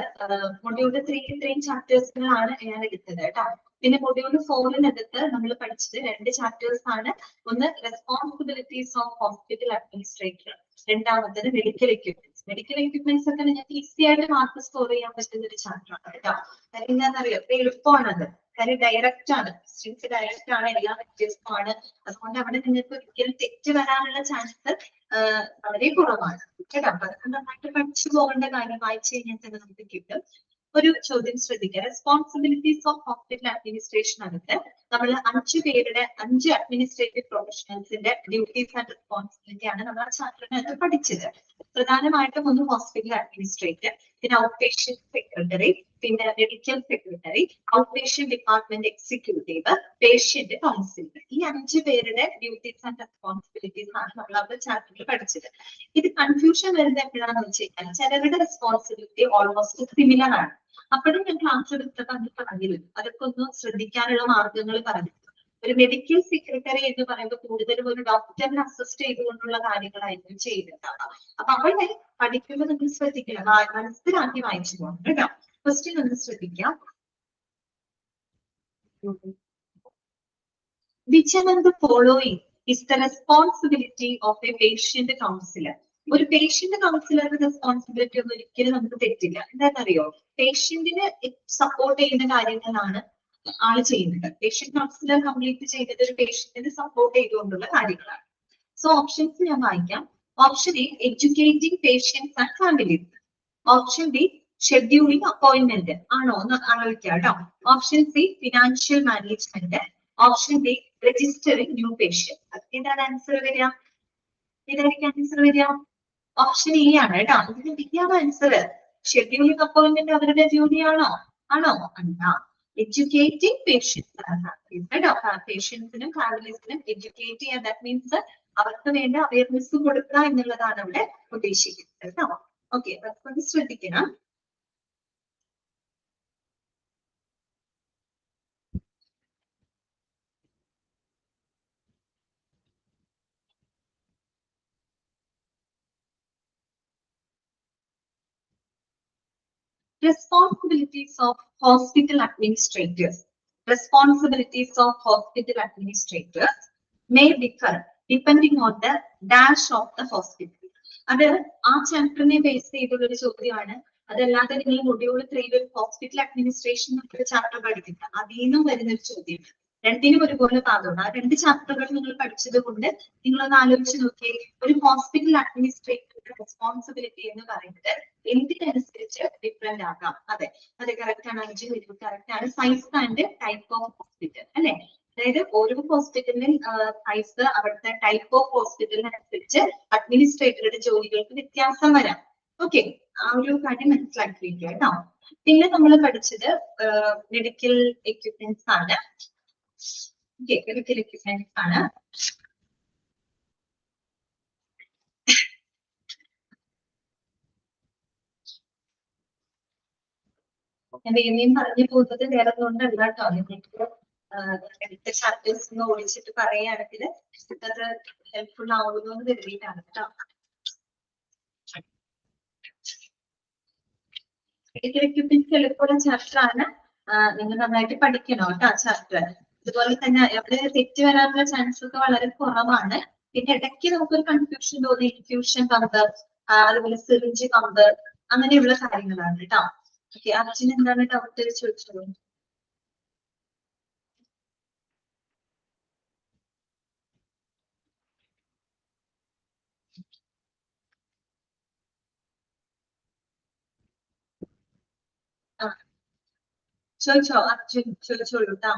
മൊഡ്യൂൾ 3 ഇത്രയും ചാപ്റ്റേഴ്സുകളാണ് ഞാൻ എടുത്തത് കേട്ടോ. പിന്നെ മൊഡ്യൂൾ 4-നകത്ത് നമ്മൾ പഠിച്ചത് 2 ചാപ്റ്റേഴ്സ് ആണ്. ഒന്ന് റെസ്പോൺസിബിലിറ്റീസ് ഓഫ് ഹോസ്പിറ്റൽ അഡ്മിനിസ്ട്രേറ്റർ, രണ്ടാമത്തത് മെഡിക്കൽ എക്യുപ്മെന്റ്സ്. മെഡിക്കൽ എക്യുപ്മെന്റ്സ് ഒക്കെ നിങ്ങൾക്ക് ഈസി ആയിട്ട് മാർക്ക് സ്കോർ ചെയ്യാൻ പറ്റുന്ന ഒരു ചാപ്റ്റർ ആണ് കേട്ടോ. കാര്യം എന്താണെന്നറിയോ? എളുപ്പമാണത്. കാര്യം ഡയറക്റ്റ് ആണ്, ക്വസ്റ്റ്യൻസ് ഡയറക്റ്റ് ആണ്, എല്ലാം വ്യത്യസ്തമാണ്. അതുകൊണ്ട് അവിടെ നിങ്ങൾക്ക് ഒരിക്കലും തെറ്റ് വരാനുള്ള ചാൻസ് വളരെ കുറവാണ് കേട്ടോ. അപ്പൊ അതൊക്കെ നന്നായിട്ട് പഠിച്ചു പോകേണ്ട കാര്യം, വായിച്ചു കഴിഞ്ഞാൽ തന്നെ നമുക്ക് കിട്ടും. ഒരു ചോദ്യം ശ്രദ്ധിക്കുക. റെസ്പോൺസിബിലിറ്റീസ് ഓഫ് ഹോസ്പിറ്റൽ അഡ്മിനിസ്ട്രേഷൻ അകത്ത് നമ്മൾ 5 പേരുടെ 5 അഡ്മിനിസ്ട്രേറ്റീവ് പ്രൊഫഷണൽസിന്റെ ഡ്യൂട്ടീസ് ആൻഡ് റെസ്പോൺസിബിലിറ്റി ആണ് നമ്മൾ ആ ചാപ്റ്ററിനകത്ത് പഠിച്ചത്. പ്രധാനമായിട്ടും ഒന്ന് ഹോസ്പിറ്റൽ അഡ്മിനിസ്ട്രേറ്റർ, പിന്നെ ഔട്ട് പേഷ്യന്റ് സെക്രട്ടറി, പിന്നെ medical secretary, out patient department executive, patient councillor. ഈ 5 പേരുടെ ഡ്യൂട്ടീസ് ആൻഡ് റെസ്പോൺസിബിലിറ്റീസ് ആണ് നമ്മൾ അവിടെ ചാപ്റ്ററിൽ പഠിച്ചത്. ഇത് കൺഫ്യൂഷൻ വരുന്നത് എപ്പോഴാണെന്ന് വെച്ച് കഴിഞ്ഞാൽ ചിലരുടെ റെസ്പോൺസിബിലിറ്റി ഓൾമോസ്റ്റ് സിമിലർ ആണ്. അപ്പോഴും ഞാൻ ക്ലാസ് എടുത്തപ്പോൾ അത് പറഞ്ഞിരുന്നു. അതൊക്കെ ഒന്ന് ശ്രദ്ധിക്കാനുള്ള മാർഗങ്ങൾ പറഞ്ഞു. ഒരു മെഡിക്കൽ സെക്രട്ടറി എന്ന് പറയുമ്പോൾ കൂടുതലും ഒരു ഡോക്ടറിനെ അസിസ്റ്റ് ചെയ്തുകൊണ്ടുള്ള കാര്യങ്ങളായിരിക്കും ചെയ്തിട്ടുണ്ടാവുക. അപ്പൊ അവിടെ പഠിക്കുമ്പോൾ നിങ്ങൾ ശ്രദ്ധിക്കണം, മനസ്സിലാക്കി വായിച്ചു പോകണം കേട്ടോ. ക്വസ്റ്റ്യൻ ഒന്ന് ശ്രദ്ധിക്കാം. Which among the following is the responsibility of a patient counselor? ഒരു പേഷ്യന്റ് കൗൺസിലറുടെ റെസ്പോൺസിബിലിറ്റി ഒന്നും ഒരിക്കലും നമുക്ക് തെറ്റില്ല. എന്താണെന്നറിയോ? പേഷ്യന്റിനെ സപ്പോർട്ട് ചെയ്യുന്ന കാര്യങ്ങളാണ് ആള് ചെയ്യുന്നത്. പേഷ്യന്റ് കൗൺസിലർ കംപ്ലീറ്റ് ചെയ്തത് ഒരു പേഷ്യന്റിനെ സപ്പോർട്ട് ചെയ്തുകൊണ്ടുള്ള കാര്യങ്ങളാണ്. സോ ഓപ്ഷൻസ് ഞാൻ വായിക്കാം. Option A educating patients and families. Option B scheduling appointment ആണോ എന്ന് ആലോചിക്കാം കേട്ടോ. Option C financial management. Option D registering new patient. എന്താണ് ആൻസർ വരിക? ഇതായിരിക്കും ആൻസർ വരിക. ഓപ്ഷൻ എ ആണ് കേട്ടോ. ഇതിന് ബിയാണ് ആൻസർ. ഷെഡ്യൂളിംഗ് അപ്പോയിന്റ്മെന്റ് അവരുടെ ജോലിയാണോ? ആണോ? അല്ല. എഡ്യൂക്കേറ്റിംഗ് പേഷ്യൻസ് കേട്ടോ. പേഷ്യൻസിനും ഫാമിലീസിനും എഡ്യൂക്കേറ്റ് ചെയ്യുക, ദാറ്റ് മീൻസ് അവർക്ക് വേണ്ട അവയർനെസ് കൊടുക്കുക എന്നുള്ളതാണ് അവിടെ ഉദ്ദേശിക്കുന്നത് കേട്ടോ. ഓക്കെ, അതൊക്കെ ശ്രദ്ധിക്കണം. Responsibilities of hospital administrators. Responsibilities of hospital administrators may differ depending on the dash of the hospital. അത് ആ ചാപ്റ്ററിനെ ബേസ് ചെയ്തുള്ള ഒരു ചോദ്യമാണ്. അതല്ലാതെ നിങ്ങൾ മൊഡ്യൂൾ 3 ഹോസ്പിറ്റൽ അഡ്മിനിസ്ട്രേഷൻ എന്നൊരു ചാപ്റ്റർ പഠിക്കില്ല, അതിൽ നിന്നും വരുന്നൊരു ചോദ്യം. രണ്ടിനും ഒരുപോലെ പാകമാണ്. ആ 2 ചാപ്റ്ററുകൾ നിങ്ങൾ പഠിച്ചത് കൊണ്ട് നിങ്ങളൊന്ന് ആലോചിച്ച് നോക്കിയേ. ഒരു ഹോസ്പിറ്റൽ അഡ്മിനിസ്ട്രേറ്ററുടെ റെസ്പോൺസിബിലിറ്റി എന്ന് പറയുന്നത് എന്തിനനുസരിച്ച് ഡിഫറെന്റ് ആകാം. അതെ, അതെ, കറക്റ്റ് ആണ്. 5 കറക്റ്റ് ആണ്. Size and type of hospital അല്ലെ. അതായത് ഓരോ ഹോസ്പിറ്റലിലും സൈസ്, അവിടുത്തെ ടൈപ്പ് ഓഫ് ഹോസ്പിറ്റലിനനുസരിച്ച് അഡ്മിനിസ്ട്രേറ്ററുടെ ജോലികൾക്ക് വ്യത്യാസം വരാം. ഓക്കെ, ആ ഒരു കാര്യം മനസ്സിലാക്കിയിരിക്കുക കേട്ടോ. പിന്നെ നമ്മൾ പഠിച്ചത് മെഡിക്കൽ എക്യുപ്മെന്റ്സ് ആണ്. മെഡിക്കൽ എക്യുപ്മെന്റ്സ് ആണ്. ഞാൻ വേറെയും പറഞ്ഞു പോകുന്നത് വേറെ ഒന്നുകൊണ്ടല്ല കേട്ടോ. നിങ്ങൾക്ക് അടുത്ത ചാപ്റ്റേഴ്സ് ഓടിച്ചിട്ട് പറയുകയാണെങ്കിൽ അത് ഹെൽപ്ഫുൾ ആവുന്നു എന്ന് കരുതിയിട്ടാണ് കേട്ടോ. മെഡിക്കൽ എക്യുപ്മെന്റ്സ് എളുപ്പമുള്ള ചാപ്റ്റർ ആണ്. നിങ്ങൾ നന്നായിട്ട് പഠിക്കണം കേട്ടോ ആ ചാപ്റ്റർ. അതുപോലെ തന്നെ അവിടെ തെറ്റ് വരാനുള്ള ചാൻസ് ഒക്കെ വളരെ കുറവാണ്. പിന്നെ ഇടയ്ക്ക് നമുക്കൊരു കൺഫ്യൂഷൻ തോന്നി, ഇൻഫ്യൂഷൻ പമ്പ്, അതുപോലെ സിറിഞ്ച് പമ്പ്, അങ്ങനെയുള്ള കാര്യങ്ങളാണ് കേട്ടോ. ഓക്കെ, അർജുൻ എന്താണ് ഡൗട്ട് ചോദിച്ചത്? ചോദിച്ചോ അർജുൻ, ചോദിച്ചോളൂ കേട്ടോ.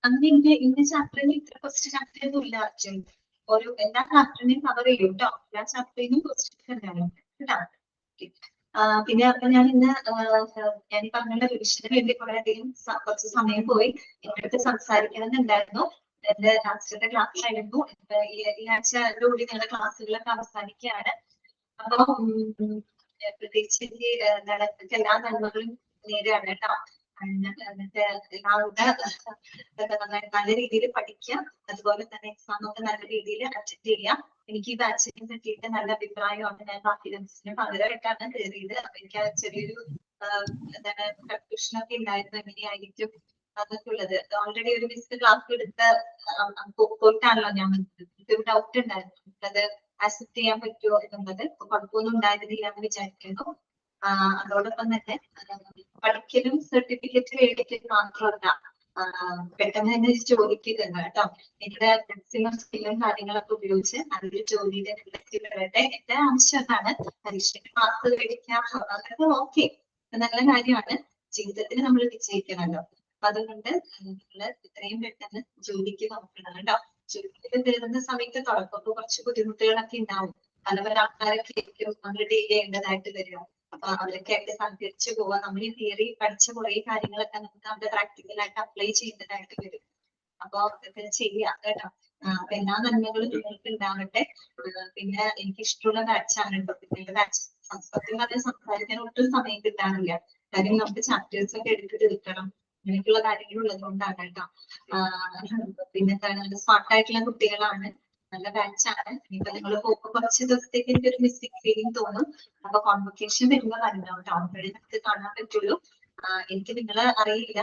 അങ്ങനെ ഇന്ന ചാപ്റ്ററിന് ഇത്ര ക്വസ്റ്റ്യൻ ചാപ്റ്റർ ഒന്നും ഇല്ല അർജുൻ. ഒരു എല്ലാ ചാപ്റ്ററിനെയും കവർ ചെയ്യും കേട്ടോ. എല്ലാ ചാപ്റ്ററിനും ക്വസ്റ്റ്യൻ ഉണ്ടാവും കേട്ടോ. പിന്നെ അപ്പൊ ഞാൻ ഇന്ന് ഞാൻ പറഞ്ഞ റിവിഷന് വേണ്ടി കുറേയധികം കുറച്ച് സമയം പോയി എൻ്റെ സംസാരിക്കണമെന്നുണ്ടായിരുന്നു. എന്റെ ലാസ്റ്റത്തെ ക്ലാസ് ആയിരുന്നു. ഈ ആഴ്ചയോടുകൂടി നിങ്ങളുടെ ക്ലാസ്സുകളൊക്കെ അവസാനിക്കുകയാണ്. അപ്പൊ പ്രത്യേകിച്ച് എന്താണ് എല്ലാ നന്മകളും നേരെയാണ് കേട്ടോ. എന്നിട്ട് എല്ലാവരുടെ നല്ല രീതിയിൽ പഠിക്കുക, അതുപോലെ തന്നെ എക്സാം ഒക്കെ നല്ല രീതിയിൽ അറ്റൻഡ് ചെയ്യുക. എനിക്ക് ഈ ബാച്ചിനെ പറ്റിയിട്ട് നല്ല അഭിപ്രായമാണ്. ഞാൻ കോൺഫിഡൻസിന് പകരമായിട്ടാണ് കയറിയത്. അപ്പൊ എനിക്ക് ചെറിയൊരു എന്താണ് കൺഫ്യൂഷൻ ഒക്കെ ഉണ്ടായിരുന്നു, എങ്ങനെയായിരിക്കും അതൊക്കെ ഉള്ളത്. ഓൾറെഡി ഒരു മിസ് ക്ലാസ് എടുത്ത പോയിട്ടാണല്ലോ ഞാൻ ഒരു ഡൗട്ട് ഉണ്ടായിരുന്നു, അത് അക്സെപ്റ്റ് ചെയ്യാൻ പറ്റുമോ എന്നുള്ളത്. കുഴപ്പമൊന്നും ഉണ്ടായിരുന്നില്ല എന്ന് വിചാരിക്കുന്നു. അതോടൊപ്പം തന്നെ പഠിക്കലും സർട്ടിഫിക്കറ്റ് മേടിക്കലും മാത്രമല്ല, പെട്ടെന്ന് തന്നെ ജോലിക്ക് തന്നെ കേട്ടോ. എന്റെ മാക്സിമം സ്കില്ലും കാര്യങ്ങളൊക്കെ ഉപയോഗിച്ച് നല്ലൊരു ജോലിയുടെ വരട്ടെ. എന്റെ ആവശ്യം അതാണ്. പരീക്ഷയ്ക്ക് മാർക്ക് മേടിക്കാം, അതൊക്കെ ഓക്കെ, നല്ല കാര്യമാണ്. ജീവിതത്തിൽ നമ്മൾ വിജയിക്കണമല്ലോ. അപ്പൊ അതുകൊണ്ട് നിങ്ങള് ഇത്രയും പെട്ടെന്ന് ജോലിക്ക് നോക്കണം കേട്ടോ. ജോലിക്ക് കയറുന്ന സമയത്ത് തുടക്കമൊക്കെ കുറച്ച് ബുദ്ധിമുട്ടുകളൊക്കെ ഉണ്ടാവും. പല പല ആൾക്കാരൊക്കെ ആയിരിക്കും നമ്മൾ ഡീൽ ചെയ്യേണ്ടതായിട്ട് വരിക. അപ്പൊ അവരൊക്കെ ആയിട്ട് സഹകരിച്ചു പോവാ. നമ്മൾ ഈ തിയറി പഠിച്ച കുറെ കാര്യങ്ങളൊക്കെ നമുക്ക് നമ്മുടെ പ്രാക്ടിക്കലായിട്ട് അപ്ലൈ ചെയ്യുന്നതായിട്ട് വരും. അപ്പൊ അതൊക്കെ ചെയ്യാം കേട്ടോ. അപ്പൊ എല്ലാ നന്മകളും നിങ്ങൾക്ക് ഉണ്ടാവട്ടെ. പിന്നെ എനിക്ക് ഇഷ്ടമുള്ള ബാച്ചാണ് കേട്ടോ. പിന്നെ ബാച്ച് സത്യം പറഞ്ഞാൽ സംസാരിക്കാൻ ഒട്ടും സമയം കിട്ടാനില്ല. കാര്യം നമുക്ക് ചാപ്റ്റേഴ്സ് ഒക്കെ എടുത്ത് തീർക്കണം, അങ്ങനെയൊക്കെയുള്ള കാര്യങ്ങൾ ഉള്ളത് കൊണ്ടാണ് കേട്ടോ. പിന്നെന്താണ്, സ്മാർട്ടായിട്ടുള്ള കുട്ടികളാണ്, നല്ല ബാച്ചാണ്. ഇനിയിപ്പോ നിങ്ങൾ പോകുമ്പോൾ കുറച്ച് ദിവസത്തേക്ക് എനിക്കൊരു മിസ്സിംഗ് ഫീലിംഗ് തോന്നും. അപ്പൊ കോൺവൊക്കേഷൻ വരുമ്പോൾ വരണം കേട്ടോ. അപ്പോഴേ നമുക്ക് കാണാൻ പറ്റുള്ളൂ. എനിക്ക് നിങ്ങളെ അറിയില്ല,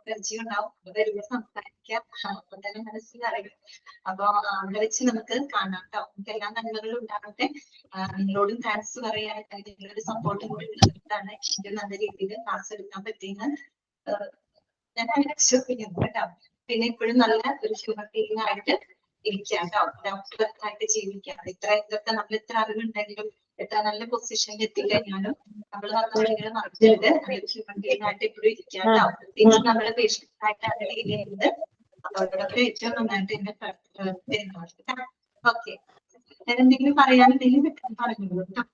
പരിചയം ഉണ്ടാവും. വരുമ്പോൾ സംസാരിക്കാം, അപ്പൊ തന്നെ മനസ്സിലറിയും. അപ്പൊ അവിടെ വെച്ച് നമുക്ക് കാണാം കേട്ടോ. നമുക്ക് എല്ലാ നന്മകളും ഉണ്ടാകട്ടെ. നിങ്ങളോടും താങ്ക്സ് പറയാനായിട്ട് നിങ്ങളൊരു സപ്പോർട്ടും കൂടി ഉള്ളതാണ് എനിക്ക് നല്ല രീതിയിൽ ക്ലാസ് എടുക്കാൻ പറ്റിയെന്ന് ഞാൻ അങ്ങനെ വിശ്വസിക്കുന്നു കേട്ടോ. പിന്നെ ഇപ്പോഴും നല്ല ഒരു ഹ്യൂമൻ ബീയിങ് ആയിട്ട് ഇരിക്കാം കേട്ടോ. ഡോക്ടറായിട്ട് ജീവിക്കാം. ഇതൊക്കെ നമ്മൾ എത്ര അറിവുണ്ടെങ്കിലും എത്ര നല്ല പൊസിഷനിൽ എത്തിക്കഴിഞ്ഞാലും നമ്മൾ വന്നിട്ടുണ്ടെങ്കിൽ മറിച്ചിട്ട് ഹ്യൂമൻ ബീയിങ് ആയിട്ട് എപ്പോഴും ഇരിക്കാം കേട്ടോ. പ്രത്യേകിച്ച് നമ്മളെ പേഷ്യൻസ് ആയിട്ടാണ് ഡീൽ ചെയ്യുന്നത്. അപ്പൊ അവരോടൊക്കെ ഏറ്റവും നന്നായിട്ട് എന്നെ പെരുമാറും. ഓക്കെ, ഞാൻ എന്തെങ്കിലും പറയാനുണ്ടെങ്കിൽ പറഞ്ഞോളൂ കേട്ടോ.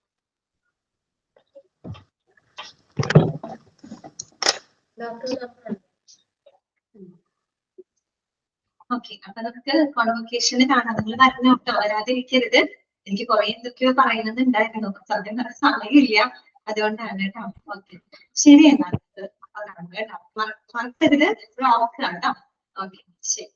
ഓക്കെ, അപ്പൊ നമുക്ക് കോൺവൊക്കേഷന് കാണാം. നിങ്ങൾ വരണം കേട്ടോ, വരാതിരിക്കരുത്. എനിക്ക് കുറെ എന്തൊക്കെയോ പറയുന്നുണ്ടായിരുന്നു, സത്യം പറഞ്ഞ സമയമില്ല, അതുകൊണ്ടാണ് കേട്ടോ. ഓക്കെ, ശരി എന്നാൽ കേട്ടോ, മറക്കരുത്, ഓക്കെ കേട്ടോ. ഓക്കെ, ശരി.